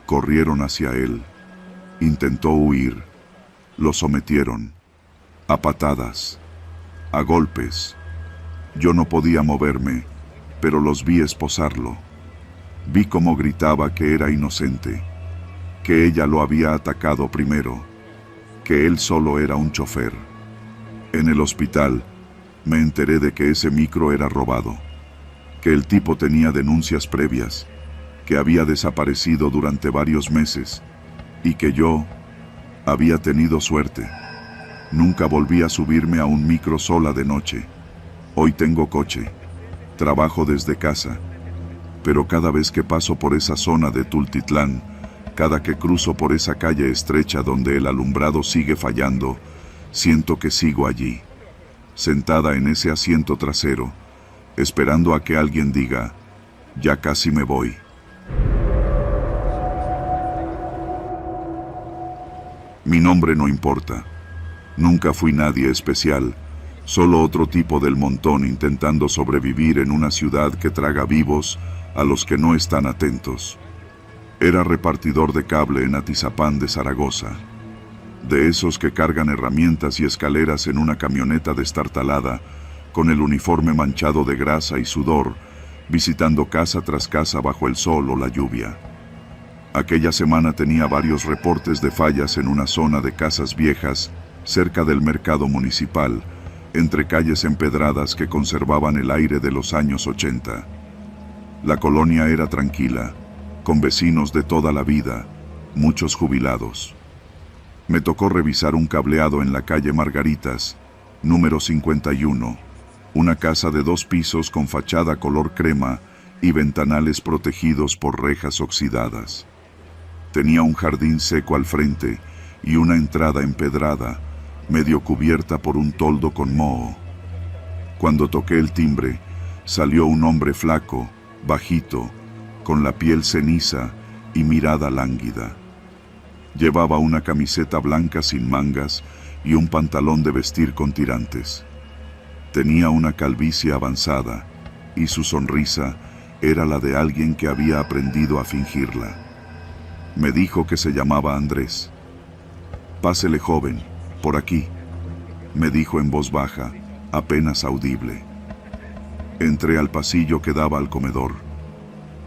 Corrieron hacia él. Intentó huir. Lo sometieron. A patadas. A golpes. Yo no podía moverme, pero los vi esposarlo. Vi cómo gritaba que era inocente, que ella lo había atacado primero, que él solo era un chofer. En el hospital, me enteré de que ese micro era robado, que el tipo tenía denuncias previas, que había desaparecido durante varios meses, y que yo había tenido suerte. Nunca volví a subirme a un micro sola de noche. Hoy tengo coche, trabajo desde casa, pero cada vez que paso por esa zona de Tultitlán, cada que cruzo por esa calle estrecha donde el alumbrado sigue fallando, siento que sigo allí, sentada en ese asiento trasero, esperando a que alguien diga, ya casi me voy. Mi nombre no importa. Nunca fui nadie especial, Solo otro tipo del montón intentando sobrevivir en una ciudad que traga vivos a los que no están atentos. Era repartidor de cable en Atizapán de Zaragoza. De esos que cargan herramientas y escaleras en una camioneta destartalada, con el uniforme manchado de grasa y sudor, visitando casa tras casa bajo el sol o la lluvia. Aquella semana tenía varios reportes de fallas en una zona de casas viejas, cerca del mercado municipal, entre calles empedradas que conservaban el aire de los años 80. La colonia era tranquila, con vecinos de toda la vida, muchos jubilados. Me tocó revisar un cableado en la calle Margaritas, número 51, una casa de 2 pisos con fachada color crema y ventanales protegidos por rejas oxidadas. Tenía un jardín seco al frente y una entrada empedrada, medio cubierta por un toldo con moho. Cuando toqué el timbre, salió un hombre flaco, bajito, con la piel ceniza y mirada lánguida. Llevaba una camiseta blanca sin mangas y un pantalón de vestir con tirantes. Tenía una calvicie avanzada y su sonrisa era la de alguien que había aprendido a fingirla. Me dijo que se llamaba Andrés. «Pásele, joven, por aquí», me dijo en voz baja, apenas audible. Entré al pasillo que daba al comedor.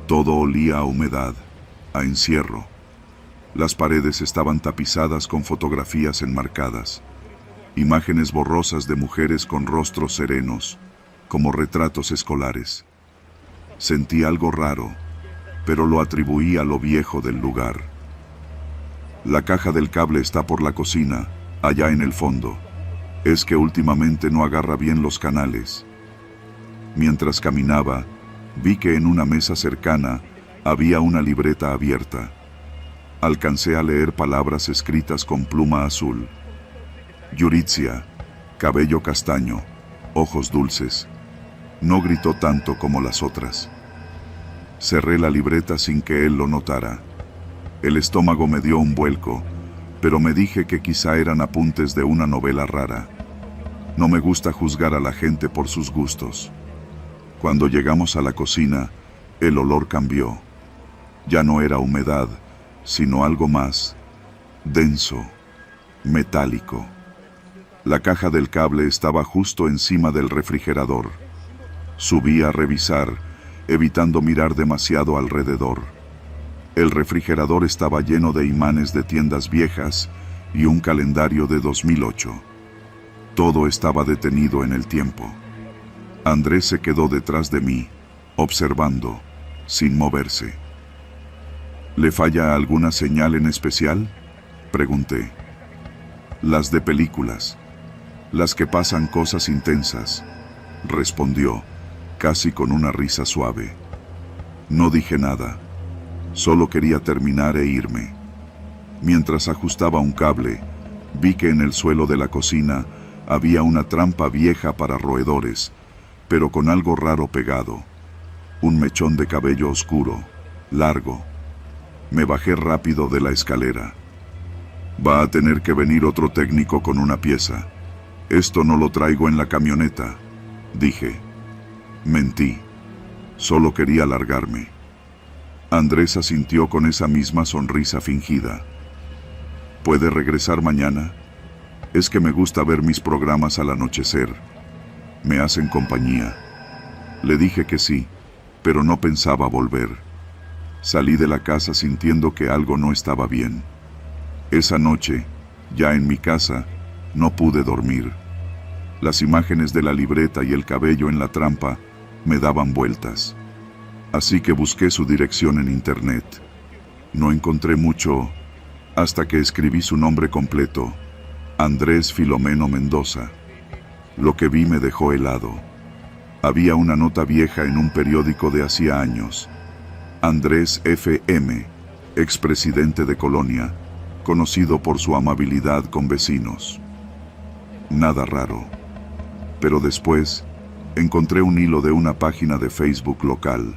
Todo olía a humedad, a encierro. Las paredes estaban tapizadas con fotografías enmarcadas, imágenes borrosas de mujeres con rostros serenos, como retratos escolares. Sentí algo raro, pero lo atribuí a lo viejo del lugar. La caja del cable está por la cocina, allá en el fondo. Es que últimamente no agarra bien los canales. Mientras caminaba, vi que en una mesa cercana había una libreta abierta. Alcancé a leer palabras escritas con pluma azul. Yuritzia, cabello castaño, ojos dulces. No gritó tanto como las otras. Cerré la libreta sin que él lo notara. El estómago me dio un vuelco, pero me dije que quizá eran apuntes de una novela rara. No me gusta juzgar a la gente por sus gustos. Cuando llegamos a la cocina, el olor cambió. Ya no era humedad, sino algo más denso, metálico. La caja del cable estaba justo encima del refrigerador. Subí a revisar, evitando mirar demasiado alrededor. El refrigerador estaba lleno de imanes de tiendas viejas y un calendario de 2008. Todo estaba detenido en el tiempo. Andrés se quedó detrás de mí, observando, sin moverse. ¿Le falla alguna señal en especial?, pregunté. Las de películas, las que pasan cosas intensas, respondió, casi con una risa suave. No dije nada, solo quería terminar e irme. Mientras ajustaba un cable, vi que en el suelo de la cocina había una trampa vieja para roedores, pero con algo raro pegado. Un mechón de cabello oscuro, largo. Me bajé rápido de la escalera. Va a tener que venir otro técnico con una pieza. Esto no lo traigo en la camioneta, dije. Mentí. Solo quería largarme. Andrés asintió con esa misma sonrisa fingida. ¿Puede regresar mañana? Es que me gusta ver mis programas al anochecer. Me hacen compañía. Le dije que sí, pero no pensaba volver. Salí de la casa sintiendo que algo no estaba bien. Esa noche, ya en mi casa, no pude dormir. Las imágenes de la libreta y el cabello en la trampa me daban vueltas. Así que busqué su dirección en internet. No encontré mucho, hasta que escribí su nombre completo, Andrés Filomeno Mendoza. Lo que vi me dejó helado. Había una nota vieja en un periódico de hacía años. Andrés F.M., expresidente de Colonia, conocido por su amabilidad con vecinos. Nada raro. Pero después, encontré un hilo de una página de Facebook local.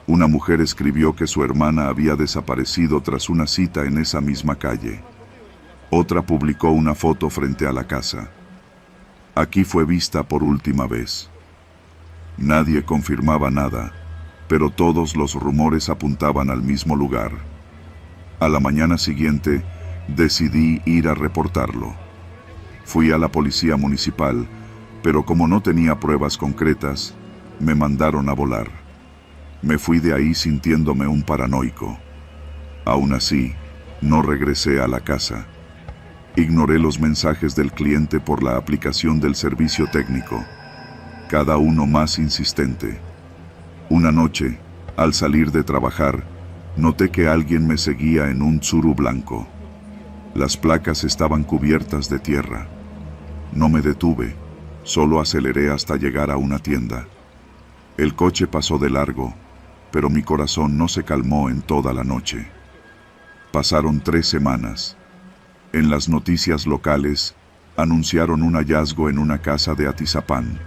Una mujer escribió que su hermana había desaparecido tras una cita en esa misma calle. Otra publicó una foto frente a la casa. Aquí fue vista por última vez. Nadie confirmaba nada, pero todos los rumores apuntaban al mismo lugar. A la mañana siguiente, decidí ir a reportarlo. Fui a la policía municipal, pero como no tenía pruebas concretas, me mandaron a volar. Me fui de ahí sintiéndome un paranoico. Aún así, no regresé a la casa. Ignoré los mensajes del cliente por la aplicación del servicio técnico, cada uno más insistente. Una noche, al salir de trabajar, noté que alguien me seguía en un Tsuru blanco. Las placas estaban cubiertas de tierra. No me detuve, solo aceleré hasta llegar a una tienda. El coche pasó de largo, pero mi corazón no se calmó en toda la noche. Pasaron 3 semanas. En las noticias locales, anunciaron un hallazgo en una casa de Atizapán.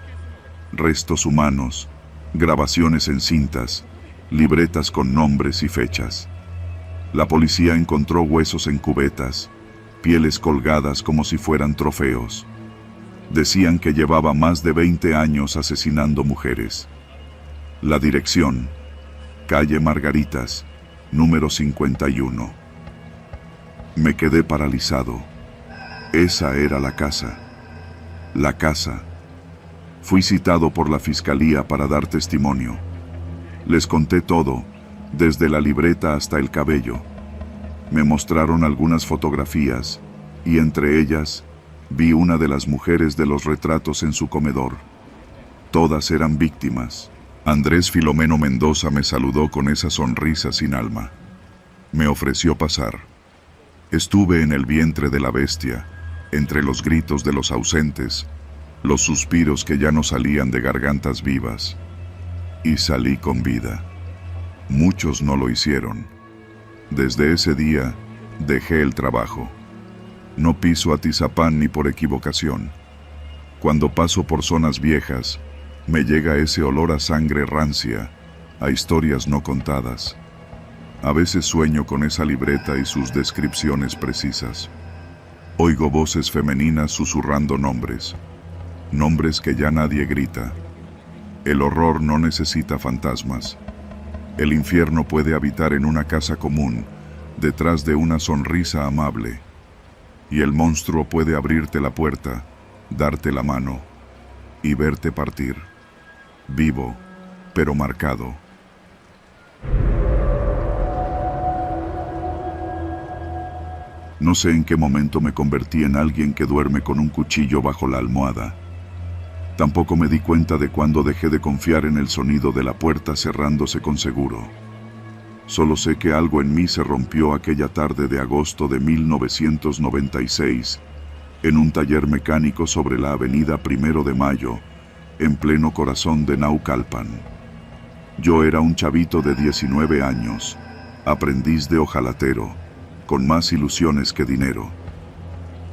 Restos humanos, grabaciones en cintas, libretas con nombres y fechas. La policía encontró huesos en cubetas, pieles colgadas como si fueran trofeos. Decían que llevaba más de 20 años asesinando mujeres. La dirección: calle Margaritas, número 51. Me quedé paralizado. Esa era la casa. La casa. Fui citado por la fiscalía para dar testimonio. Les conté todo, desde la libreta hasta el cabello. Me mostraron algunas fotografías, y entre ellas, vi una de las mujeres de los retratos en su comedor. Todas eran víctimas. Andrés Filomeno Mendoza me saludó con esa sonrisa sin alma. Me ofreció pasar. Estuve en el vientre de la bestia, entre los gritos de los ausentes, los suspiros que ya no salían de gargantas vivas. Y salí con vida. Muchos no lo hicieron. Desde ese día, dejé el trabajo. No piso Atizapán ni por equivocación. Cuando paso por zonas viejas, me llega ese olor a sangre rancia, a historias no contadas. A veces sueño con esa libreta y sus descripciones precisas. Oigo voces femeninas susurrando nombres. Nombres que ya nadie grita. El horror no necesita fantasmas. El infierno puede habitar en una casa común, detrás de una sonrisa amable. Y el monstruo puede abrirte la puerta, darte la mano y verte partir. Vivo, pero marcado. No sé en qué momento me convertí en alguien que duerme con un cuchillo bajo la almohada. Tampoco me di cuenta de cuándo dejé de confiar en el sonido de la puerta cerrándose con seguro. Solo sé que algo en mí se rompió aquella tarde de agosto de 1996, en un taller mecánico sobre la avenida 1 de Mayo, en pleno corazón de Naucalpan. Yo era un chavito de 19 años, aprendiz de hojalatero, con más ilusiones que dinero.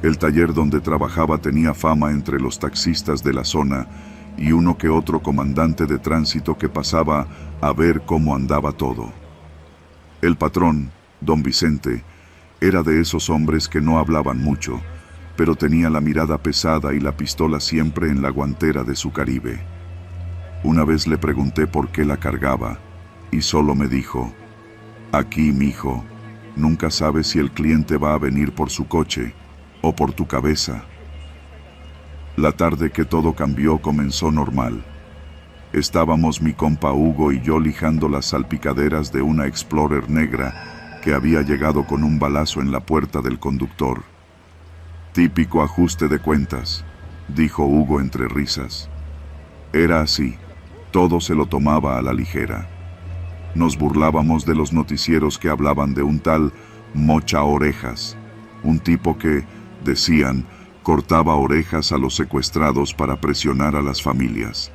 El taller donde trabajaba tenía fama entre los taxistas de la zona y uno que otro comandante de tránsito que pasaba a ver cómo andaba todo. El patrón, don Vicente, era de esos hombres que no hablaban mucho, pero tenía la mirada pesada y la pistola siempre en la guantera de su Caribe. Una vez le pregunté por qué la cargaba, y solo me dijo: «Aquí, mijo, nunca sabes si el cliente va a venir por su coche o por tu cabeza». La tarde que todo cambió comenzó normal. Estábamos mi compa Hugo y yo lijando las salpicaderas de una Explorer negra que había llegado con un balazo en la puerta del conductor. «Típico ajuste de cuentas», dijo Hugo entre risas. Era así, todo se lo tomaba a la ligera. Nos burlábamos de los noticieros que hablaban de un tal Mocha Orejas, un tipo que, decían, cortaba orejas a los secuestrados para presionar a las familias.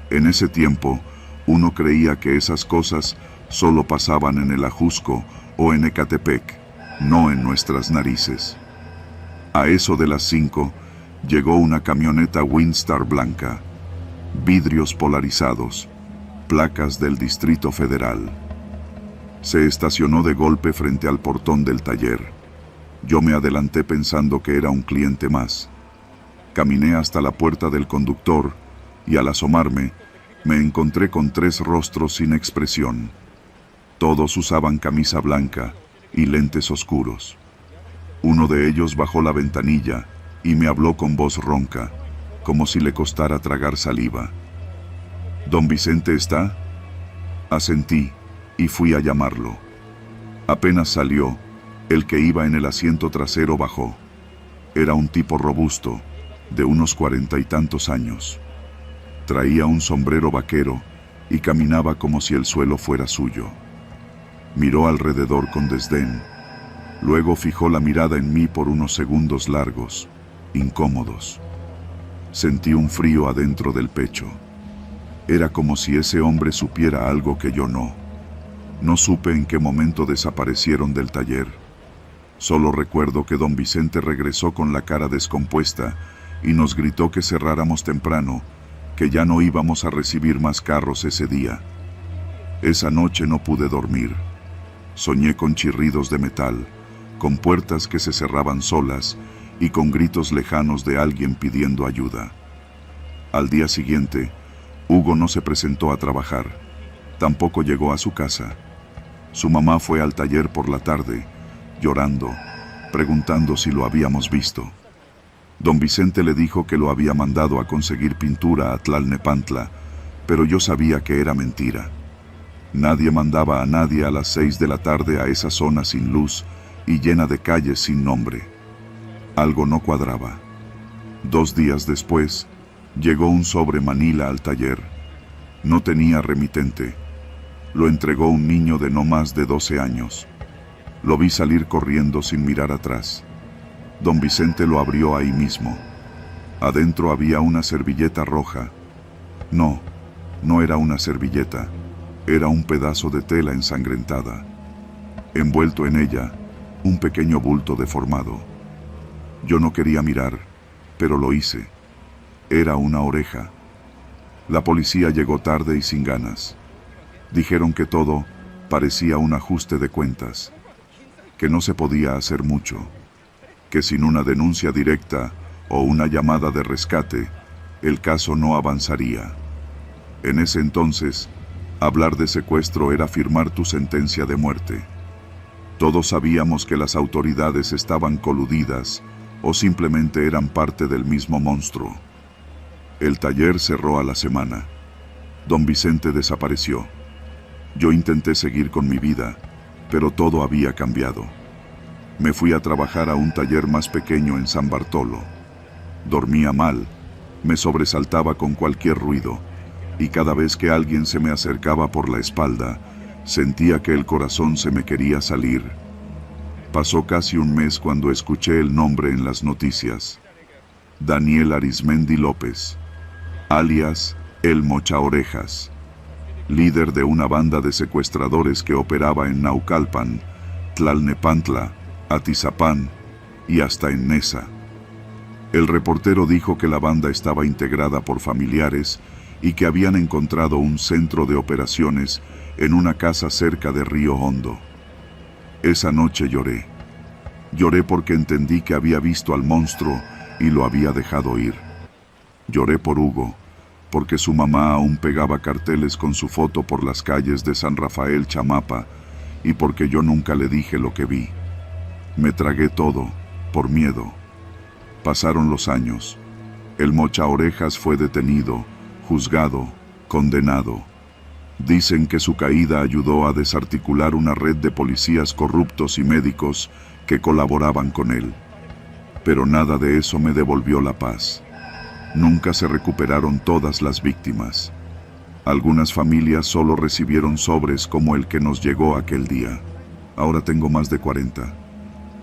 En ese tiempo, uno creía que esas cosas solo pasaban en el Ajusco o en Ecatepec, no en nuestras narices. A eso de las 5, llegó una camioneta Windstar blanca, vidrios polarizados, placas del Distrito Federal. Se estacionó de golpe frente al portón del taller. Yo me adelanté pensando que era un cliente más. Caminé hasta la puerta del conductor y al asomarme, me encontré con 3 rostros sin expresión. Todos usaban camisa blanca y lentes oscuros. Uno de ellos bajó la ventanilla y me habló con voz ronca, como si le costara tragar saliva. ¿Don Vicente está? Asentí y fui a llamarlo. Apenas salió, el que iba en el asiento trasero bajó. Era un tipo robusto, de unos 40 y tantos años. Traía un sombrero vaquero y caminaba como si el suelo fuera suyo. Miró alrededor con desdén. Luego fijó la mirada en mí por unos segundos largos, incómodos. Sentí un frío adentro del pecho. Era como si ese hombre supiera algo que yo no. No supe en qué momento desaparecieron del taller. Solo recuerdo que don Vicente regresó con la cara descompuesta y nos gritó que cerráramos temprano, que ya no íbamos a recibir más carros ese día. Esa noche no pude dormir. Soñé con chirridos de metal, con puertas que se cerraban solas y con gritos lejanos de alguien pidiendo ayuda. Al día siguiente, Hugo no se presentó a trabajar. Tampoco llegó a su casa. Su mamá fue al taller por la tarde, llorando, preguntando si lo habíamos visto. Don Vicente le dijo que lo había mandado a conseguir pintura a Tlalnepantla, pero yo sabía que era mentira. Nadie mandaba a nadie a las 6 de la tarde a esa zona sin luz y llena de calles sin nombre. Algo no cuadraba. 2 días después, llegó un sobre Manila al taller. No tenía remitente. Lo entregó un niño de no más de 12 años. Lo vi salir corriendo sin mirar atrás. Don Vicente lo abrió ahí mismo. Adentro había una servilleta roja. No era una servilleta. Era un pedazo de tela ensangrentada. Envuelto en ella, un pequeño bulto deformado. Yo no quería mirar, pero lo hice. Era una oreja. La policía llegó tarde y sin ganas. Dijeron que todo parecía un ajuste de cuentas, que no se podía hacer mucho, que sin una denuncia directa o una llamada de rescate, el caso no avanzaría. En ese entonces, hablar de secuestro era firmar tu sentencia de muerte. Todos sabíamos que las autoridades estaban coludidas o simplemente eran parte del mismo monstruo. El taller cerró a la semana. Don Vicente desapareció. Yo intenté seguir con mi vida, pero todo había cambiado. Me fui a trabajar a un taller más pequeño en San Bartolo. Dormía mal, me sobresaltaba con cualquier ruido, y cada vez que alguien se me acercaba por la espalda, sentía que el corazón se me quería salir. Pasó casi un mes cuando escuché el nombre en las noticias. Daniel Arizmendi López, alias El Mochaorejas, líder de una banda de secuestradores que operaba en Naucalpan, Tlalnepantla, Atizapán y hasta en Nesa. El reportero dijo que la banda estaba integrada por familiares y que habían encontrado un centro de operaciones en una casa cerca de Río Hondo. Esa noche lloré. Lloré porque entendí que había visto al monstruo y lo había dejado ir. Lloré por Hugo, porque su mamá aún pegaba carteles con su foto por las calles de San Rafael Chamapa y porque yo nunca le dije lo que vi. Me tragué todo, por miedo. Pasaron los años. El Mochaorejas fue detenido, juzgado, condenado. Dicen que su caída ayudó a desarticular una red de policías corruptos y médicos que colaboraban con él. Pero nada de eso me devolvió la paz. Nunca se recuperaron todas las víctimas. Algunas familias solo recibieron sobres como el que nos llegó aquel día. Ahora tengo más de 40.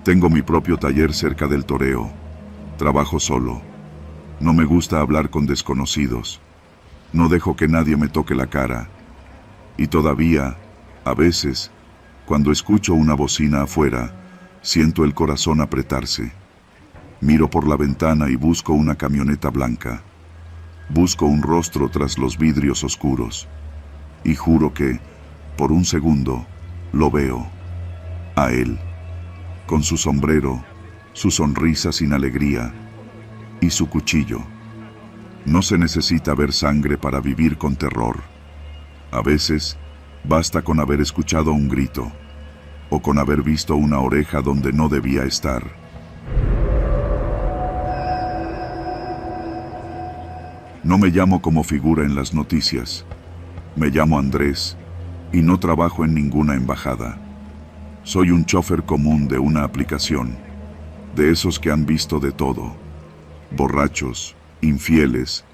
Tengo mi propio taller cerca del toreo. Trabajo solo. No me gusta hablar con desconocidos. No dejo que nadie me toque la cara. Y todavía, a veces, cuando escucho una bocina afuera, siento el corazón apretarse. Miro por la ventana y busco una camioneta blanca. Busco un rostro tras los vidrios oscuros. Y juro que, por un segundo, lo veo. A él. Con su sombrero, su sonrisa sin alegría. y su cuchillo. No se necesita ver sangre para vivir con terror. A veces, basta con haber escuchado un grito, o con haber visto una oreja donde no debía estar. No me llamo como figura en las noticias. Me llamo Andrés, y no trabajo en ninguna embajada. Soy un chofer común de una aplicación, de esos que han visto de todo. Borrachos, infieles,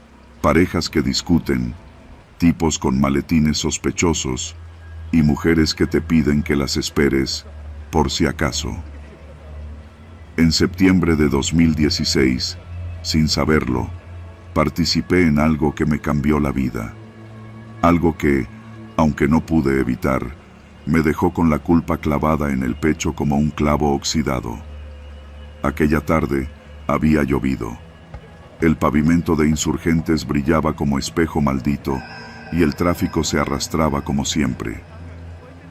parejas que discuten, tipos con maletines sospechosos y mujeres que te piden que las esperes por si acaso. En septiembre de 2016, sin saberlo, participé en algo que me cambió la vida. Algo que, aunque no pude evitar, me dejó con la culpa clavada en el pecho como un clavo oxidado. Aquella tarde había llovido. El pavimento de Insurgentes brillaba como espejo maldito y el tráfico se arrastraba como siempre.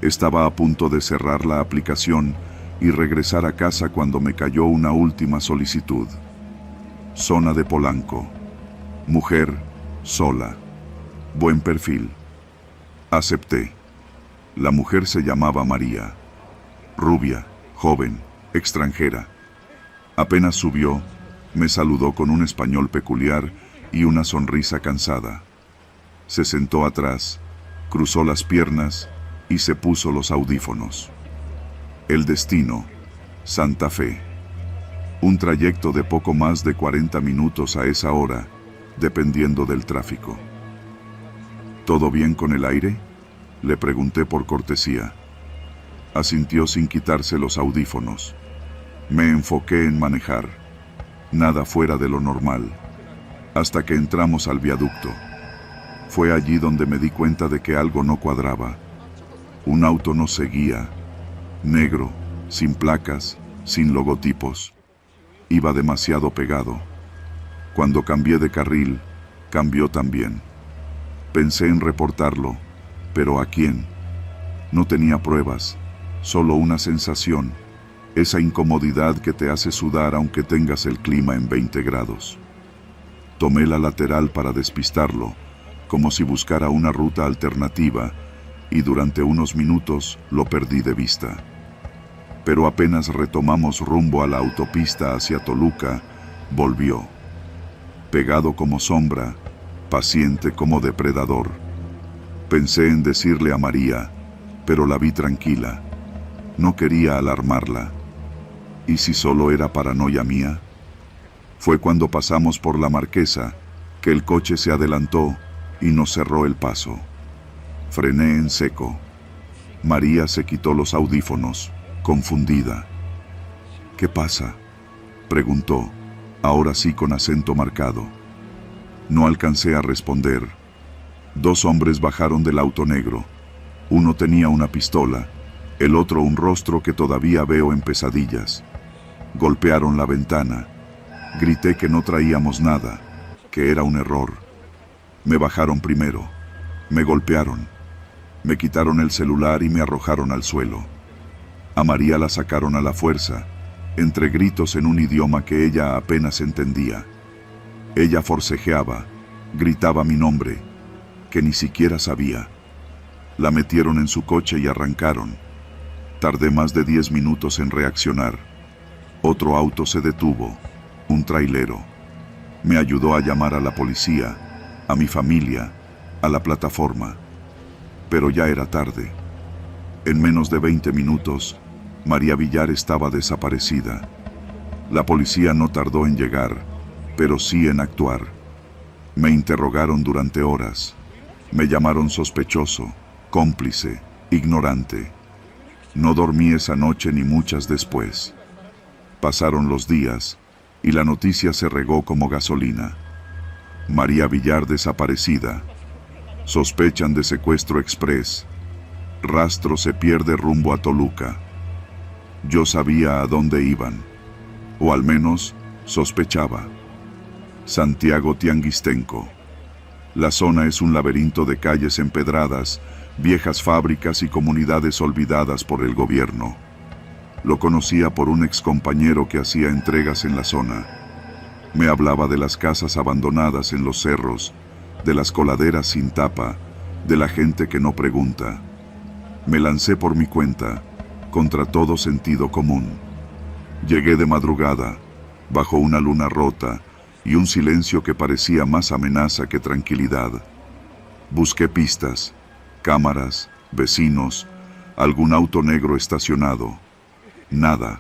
Estaba a punto de cerrar la aplicación y regresar a casa cuando me cayó una última solicitud. Zona de Polanco. Mujer, sola. Buen perfil. Acepté. La mujer se llamaba María. Rubia, joven, extranjera. Apenas subió, me saludó con un español peculiar y una sonrisa cansada. Se sentó atrás, cruzó las piernas y se puso los audífonos. El destino, Santa Fe. Un trayecto de poco más de 40 minutos a esa hora, dependiendo del tráfico. ¿Todo bien con el aire?, le pregunté por cortesía. Asintió sin quitarse los audífonos. Me enfoqué en manejar. Nada fuera de lo normal. Hasta que entramos al viaducto. Fue allí donde me di cuenta de que algo no cuadraba. Un auto nos seguía. Negro, sin placas, sin logotipos. Iba demasiado pegado. Cuando cambié de carril, cambió también. Pensé en reportarlo, pero ¿a quién? No tenía pruebas, solo una sensación, esa incomodidad que te hace sudar aunque tengas el clima en 20 grados. Tomé la lateral para despistarlo, como si buscara una ruta alternativa, y durante unos minutos lo perdí de vista. Pero apenas retomamos rumbo a la autopista hacia Toluca, volvió. Pegado como sombra, paciente como depredador. Pensé en decirle a María, pero la vi tranquila. No quería alarmarla. ¿Y si solo era paranoia mía? Fue cuando pasamos por la Marquesa, que el coche se adelantó y nos cerró el paso. Frené en seco. María se quitó los audífonos, confundida. ¿Qué pasa?, preguntó, ahora sí con acento marcado. No alcancé a responder. Dos hombres bajaron del auto negro. Uno tenía una pistola, el otro un rostro que todavía veo en pesadillas. Golpearon la ventana. Grité que no traíamos nada, que era un error. Me bajaron primero. Me golpearon. Me quitaron el celular y me arrojaron al suelo. A María la sacaron a la fuerza, entre gritos en un idioma que ella apenas entendía. Ella forcejeaba, gritaba mi nombre, que ni siquiera sabía. La metieron en su coche y arrancaron. Tardé más de 10 minutos en reaccionar. Otro auto se detuvo, un trailero. Me ayudó a llamar a la policía, a mi familia, a la plataforma. Pero ya era tarde. En menos de 20 minutos, María Villar estaba desaparecida. La policía no tardó en llegar, pero sí en actuar. Me interrogaron durante horas. Me llamaron sospechoso, cómplice, ignorante. No dormí esa noche ni muchas después. Pasaron los días y la noticia se regó como gasolina. María Villar desaparecida. Sospechan de secuestro express. Rastro se pierde rumbo a Toluca. Yo sabía a dónde iban, o al menos sospechaba. Santiago Tianguistenco. La zona es un laberinto de calles empedradas, viejas fábricas y comunidades olvidadas por el gobierno. Lo conocía por un excompañero que hacía entregas en la zona. Me hablaba de las casas abandonadas en los cerros, de las coladeras sin tapa, de la gente que no pregunta. Me lancé por mi cuenta, contra todo sentido común. Llegué de madrugada, bajo una luna rota y un silencio que parecía más amenaza que tranquilidad. Busqué pistas, cámaras, vecinos, algún auto negro estacionado. Nada.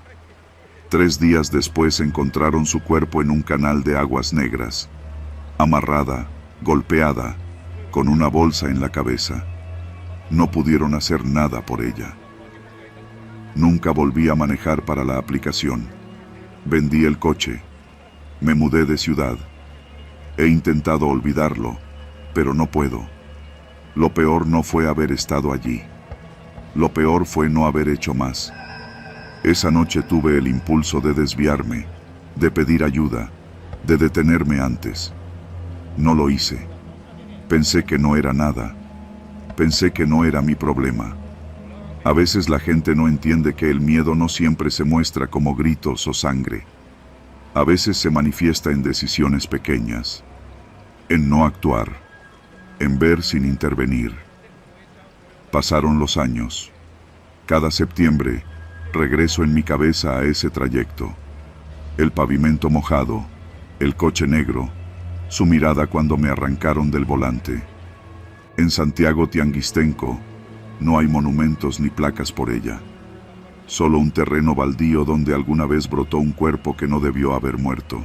3 días después encontraron su cuerpo en un canal de aguas negras, amarrada, golpeada, con una bolsa en la cabeza. No pudieron hacer nada por ella. Nunca volví a manejar para la aplicación. Vendí el coche. Me mudé de ciudad. He intentado olvidarlo, pero no puedo. Lo peor no fue haber estado allí. Lo peor fue no haber hecho más. Esa noche tuve el impulso de desviarme, de pedir ayuda, de detenerme antes. No lo hice. Pensé que no era nada. Pensé que no era mi problema. A veces la gente no entiende que el miedo no siempre se muestra como gritos o sangre. A veces se manifiesta en decisiones pequeñas, en no actuar, en ver sin intervenir. Pasaron los años. Cada septiembre, regreso en mi cabeza a ese trayecto. El pavimento mojado, el coche negro, su mirada cuando me arrancaron del volante. En Santiago Tianguistenco, no hay monumentos ni placas por ella. Solo un terreno baldío donde alguna vez brotó un cuerpo que no debió haber muerto.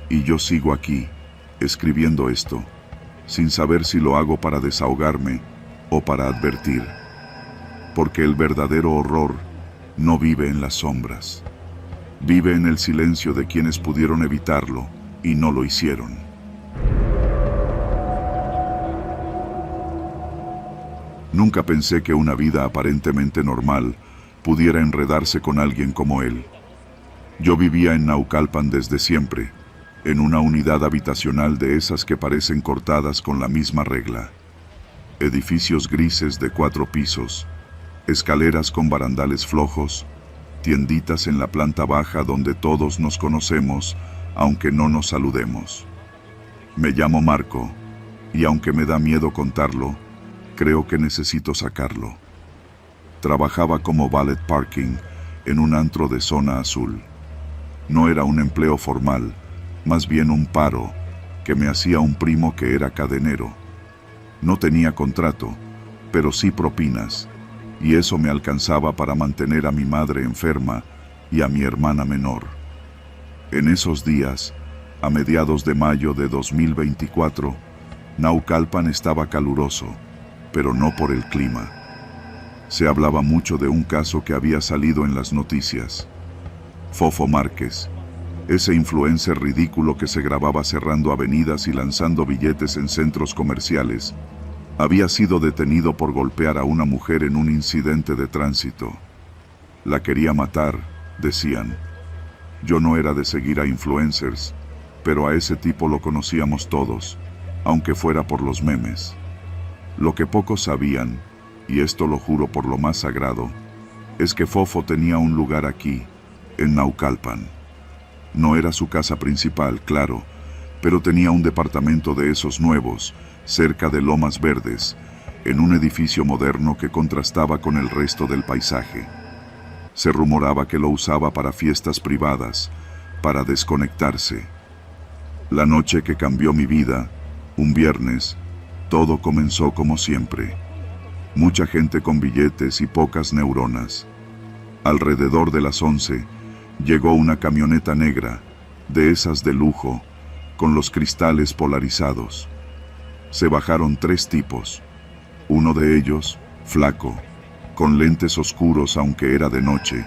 Y yo sigo aquí, escribiendo esto, sin saber si lo hago para desahogarme o para advertir. Porque el verdadero horror no vive en las sombras. Vive en el silencio de quienes pudieron evitarlo y no lo hicieron. Nunca pensé que una vida aparentemente normal pudiera enredarse con alguien como él. Yo vivía en Naucalpan desde siempre, en una unidad habitacional de esas que parecen cortadas con la misma regla. Edificios grises de 4 pisos, escaleras con barandales flojos, tienditas en la planta baja donde todos nos conocemos, aunque no nos saludemos. Me llamo Marco, y aunque me da miedo contarlo, creo que necesito sacarlo. Trabajaba como valet parking en un antro de zona azul. No era un empleo formal, más bien un paro que me hacía un primo que era cadenero. No tenía contrato, pero sí propinas, y eso me alcanzaba para mantener a mi madre enferma y a mi hermana menor. En esos días, a mediados de mayo de 2024, Naucalpan estaba caluroso, pero no por el clima. Se hablaba mucho de un caso que había salido en las noticias. Fofo Márquez, ese influencer ridículo que se grababa cerrando avenidas y lanzando billetes en centros comerciales, había sido detenido por golpear a una mujer en un incidente de tránsito. La quería matar, decían. Yo no era de seguir a influencers, pero a ese tipo lo conocíamos todos, aunque fuera por los memes. Lo que pocos sabían, y esto lo juro por lo más sagrado, es que Fofo tenía un lugar aquí, en Naucalpan. No era su casa principal, claro, pero tenía un departamento de esos nuevos, cerca de Lomas Verdes, en un edificio moderno que contrastaba con el resto del paisaje. Se rumoraba que lo usaba para fiestas privadas, para desconectarse. La noche que cambió mi vida, un viernes, todo comenzó como siempre. Mucha gente con billetes y pocas neuronas. Alrededor de las 11, llegó una camioneta negra, de esas de lujo, con los cristales polarizados. Se bajaron 3 tipos. Uno de ellos, flaco, con lentes oscuros aunque era de noche,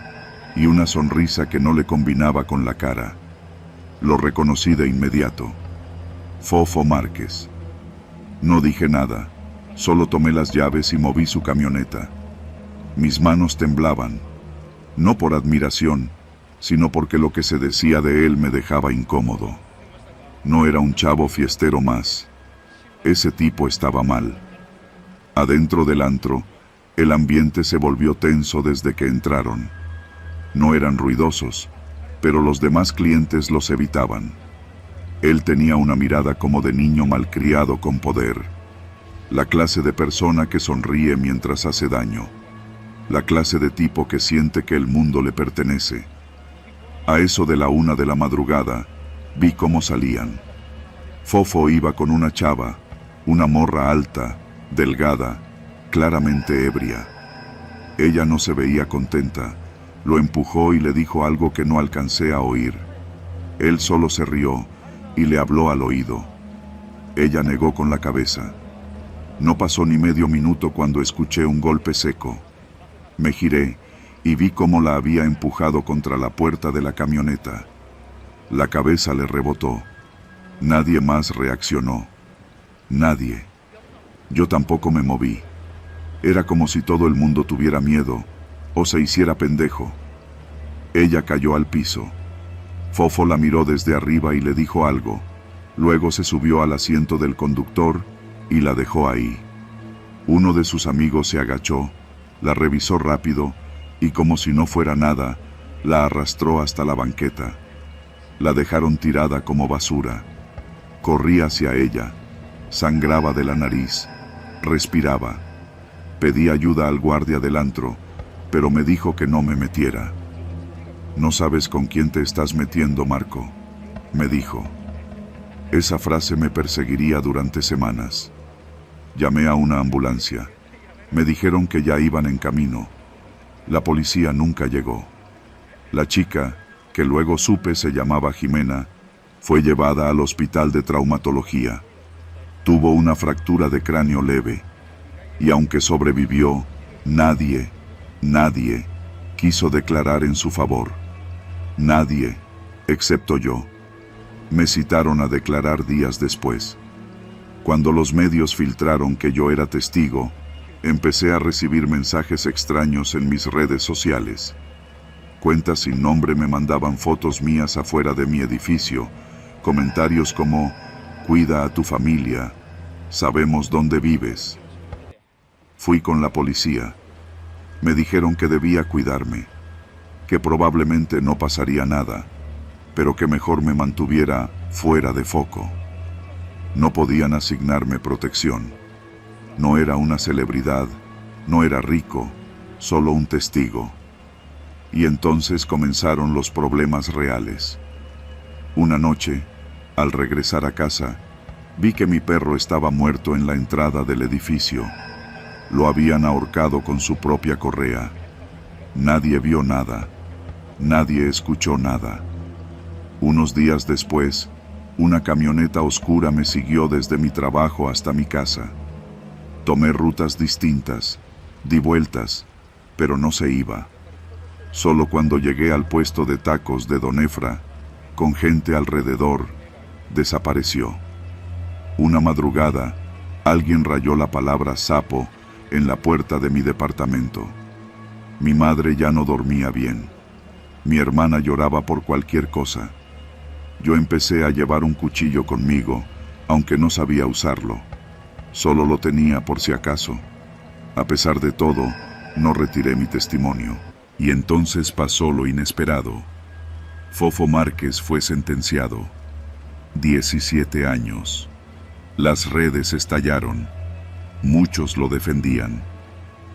y una sonrisa que no le combinaba con la cara. Lo reconocí de inmediato. Fofo Márquez. No dije nada, solo tomé las llaves y moví su camioneta. Mis manos temblaban, no por admiración, sino porque lo que se decía de él me dejaba incómodo. No era un chavo fiestero más. Ese tipo estaba mal. Adentro del antro, el ambiente se volvió tenso desde que entraron. No eran ruidosos, pero los demás clientes los evitaban. Él tenía una mirada como de niño malcriado con poder. La clase de persona que sonríe mientras hace daño. La clase de tipo que siente que el mundo le pertenece. A eso de la 1 de la madrugada, vi cómo salían. Fofo iba con una chava, una morra alta, delgada, claramente ebria. Ella no se veía contenta. Lo empujó y le dijo algo que no alcancé a oír. Él solo se rió y le habló al oído. Ella negó con la cabeza. No pasó ni medio minuto cuando escuché un golpe seco. Me giré y vi cómo la había empujado contra la puerta de la camioneta. La cabeza le rebotó. Nadie más reaccionó. Nadie. Yo tampoco me moví. Era como si todo el mundo tuviera miedo o se hiciera pendejo. Ella cayó al piso. Fofo la miró desde arriba y le dijo algo. Luego se subió al asiento del conductor y la dejó ahí. Uno de sus amigos se agachó, la revisó rápido y como si no fuera nada, la arrastró hasta la banqueta. La dejaron tirada como basura. Corrí hacia ella. Sangraba de la nariz. Respiraba. Pedí ayuda al guardia del antro, pero me dijo que no me metiera. No sabes con quién te estás metiendo, Marco, me dijo. Esa frase me perseguiría durante semanas. Llamé a una ambulancia. Me dijeron que ya iban en camino. La policía nunca llegó. La chica, que luego supe se llamaba Jimena, fue llevada al hospital de traumatología. Tuvo una fractura de cráneo leve. Y aunque sobrevivió, nadie quiso declarar en su favor. Nadie, excepto yo. Me citaron a declarar días después. Cuando los medios filtraron que yo era testigo, empecé a recibir mensajes extraños en mis redes sociales. Cuentas sin nombre me mandaban fotos mías afuera de mi edificio, comentarios como, cuida a tu familia, sabemos dónde vives. Fui con la policía. Me dijeron que debía cuidarme, que probablemente no pasaría nada, pero que mejor me mantuviera fuera de foco. No podían asignarme protección. No era una celebridad, no era rico, solo un testigo. Y entonces comenzaron los problemas reales. Una noche, al regresar a casa, vi que mi perro estaba muerto en la entrada del edificio. Lo habían ahorcado con su propia correa. Nadie vio nada. Nadie escuchó nada. Unos días después, una camioneta oscura me siguió desde mi trabajo hasta mi casa. Tomé rutas distintas, di vueltas, pero no se iba. Solo cuando llegué al puesto de tacos de Don Efra, con gente alrededor, desapareció. Una madrugada, alguien rayó la palabra sapo en la puerta de mi departamento. Mi madre ya no dormía bien. Mi hermana lloraba por cualquier cosa. Yo empecé a llevar un cuchillo conmigo, aunque no sabía usarlo. Solo lo tenía por si acaso. A pesar de todo, no retiré mi testimonio. Y entonces pasó lo inesperado. Fofo Márquez fue sentenciado. 17 años. Las redes estallaron. Muchos lo defendían.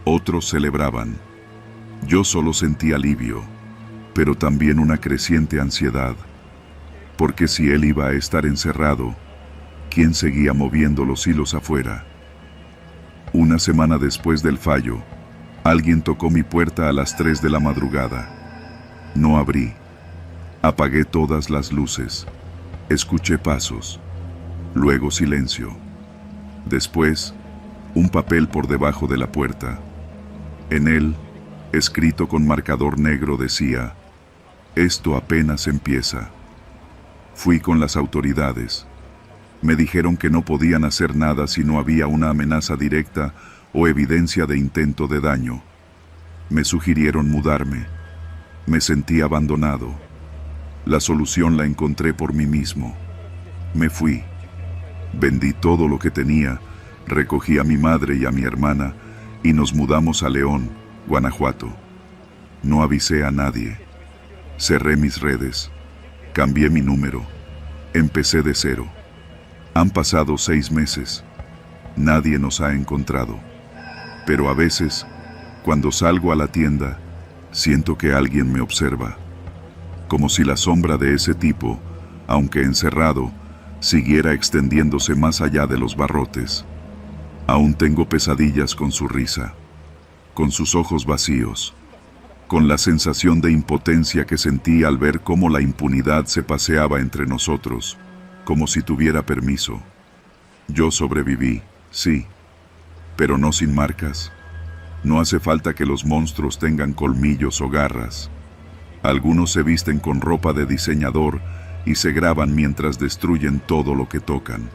Otros celebraban. Yo solo sentí alivio, pero también una creciente ansiedad. Porque si él iba a estar encerrado, ¿quién seguía moviendo los hilos afuera? Una semana después del fallo, alguien tocó mi puerta a las 3 de la madrugada. No abrí. Apagué todas las luces. Escuché pasos. Luego silencio. Después, un papel por debajo de la puerta. En él, escrito con marcador negro, decía: esto apenas empieza. Fui con las autoridades. Me dijeron que no podían hacer nada si no había una amenaza directa o evidencia de intento de daño. Me sugirieron mudarme. Me sentí abandonado. La solución la encontré por mí mismo. Me fui. Vendí todo lo que tenía, recogí a mi madre y a mi hermana y nos mudamos a León, Guanajuato. No avisé a nadie. Cerré mis redes. Cambié mi número. Empecé de cero. Han pasado 6 meses. Nadie nos ha encontrado. Pero a veces, cuando salgo a la tienda, siento que alguien me observa. Como si la sombra de ese tipo, aunque encerrado, siguiera extendiéndose más allá de los barrotes. Aún tengo pesadillas con su risa, con sus ojos vacíos, con la sensación de impotencia que sentí al ver cómo la impunidad se paseaba entre nosotros, como si tuviera permiso. Yo sobreviví, sí, pero no sin marcas. No hace falta que los monstruos tengan colmillos o garras. Algunos se visten con ropa de diseñador y se graban mientras destruyen todo lo que tocan.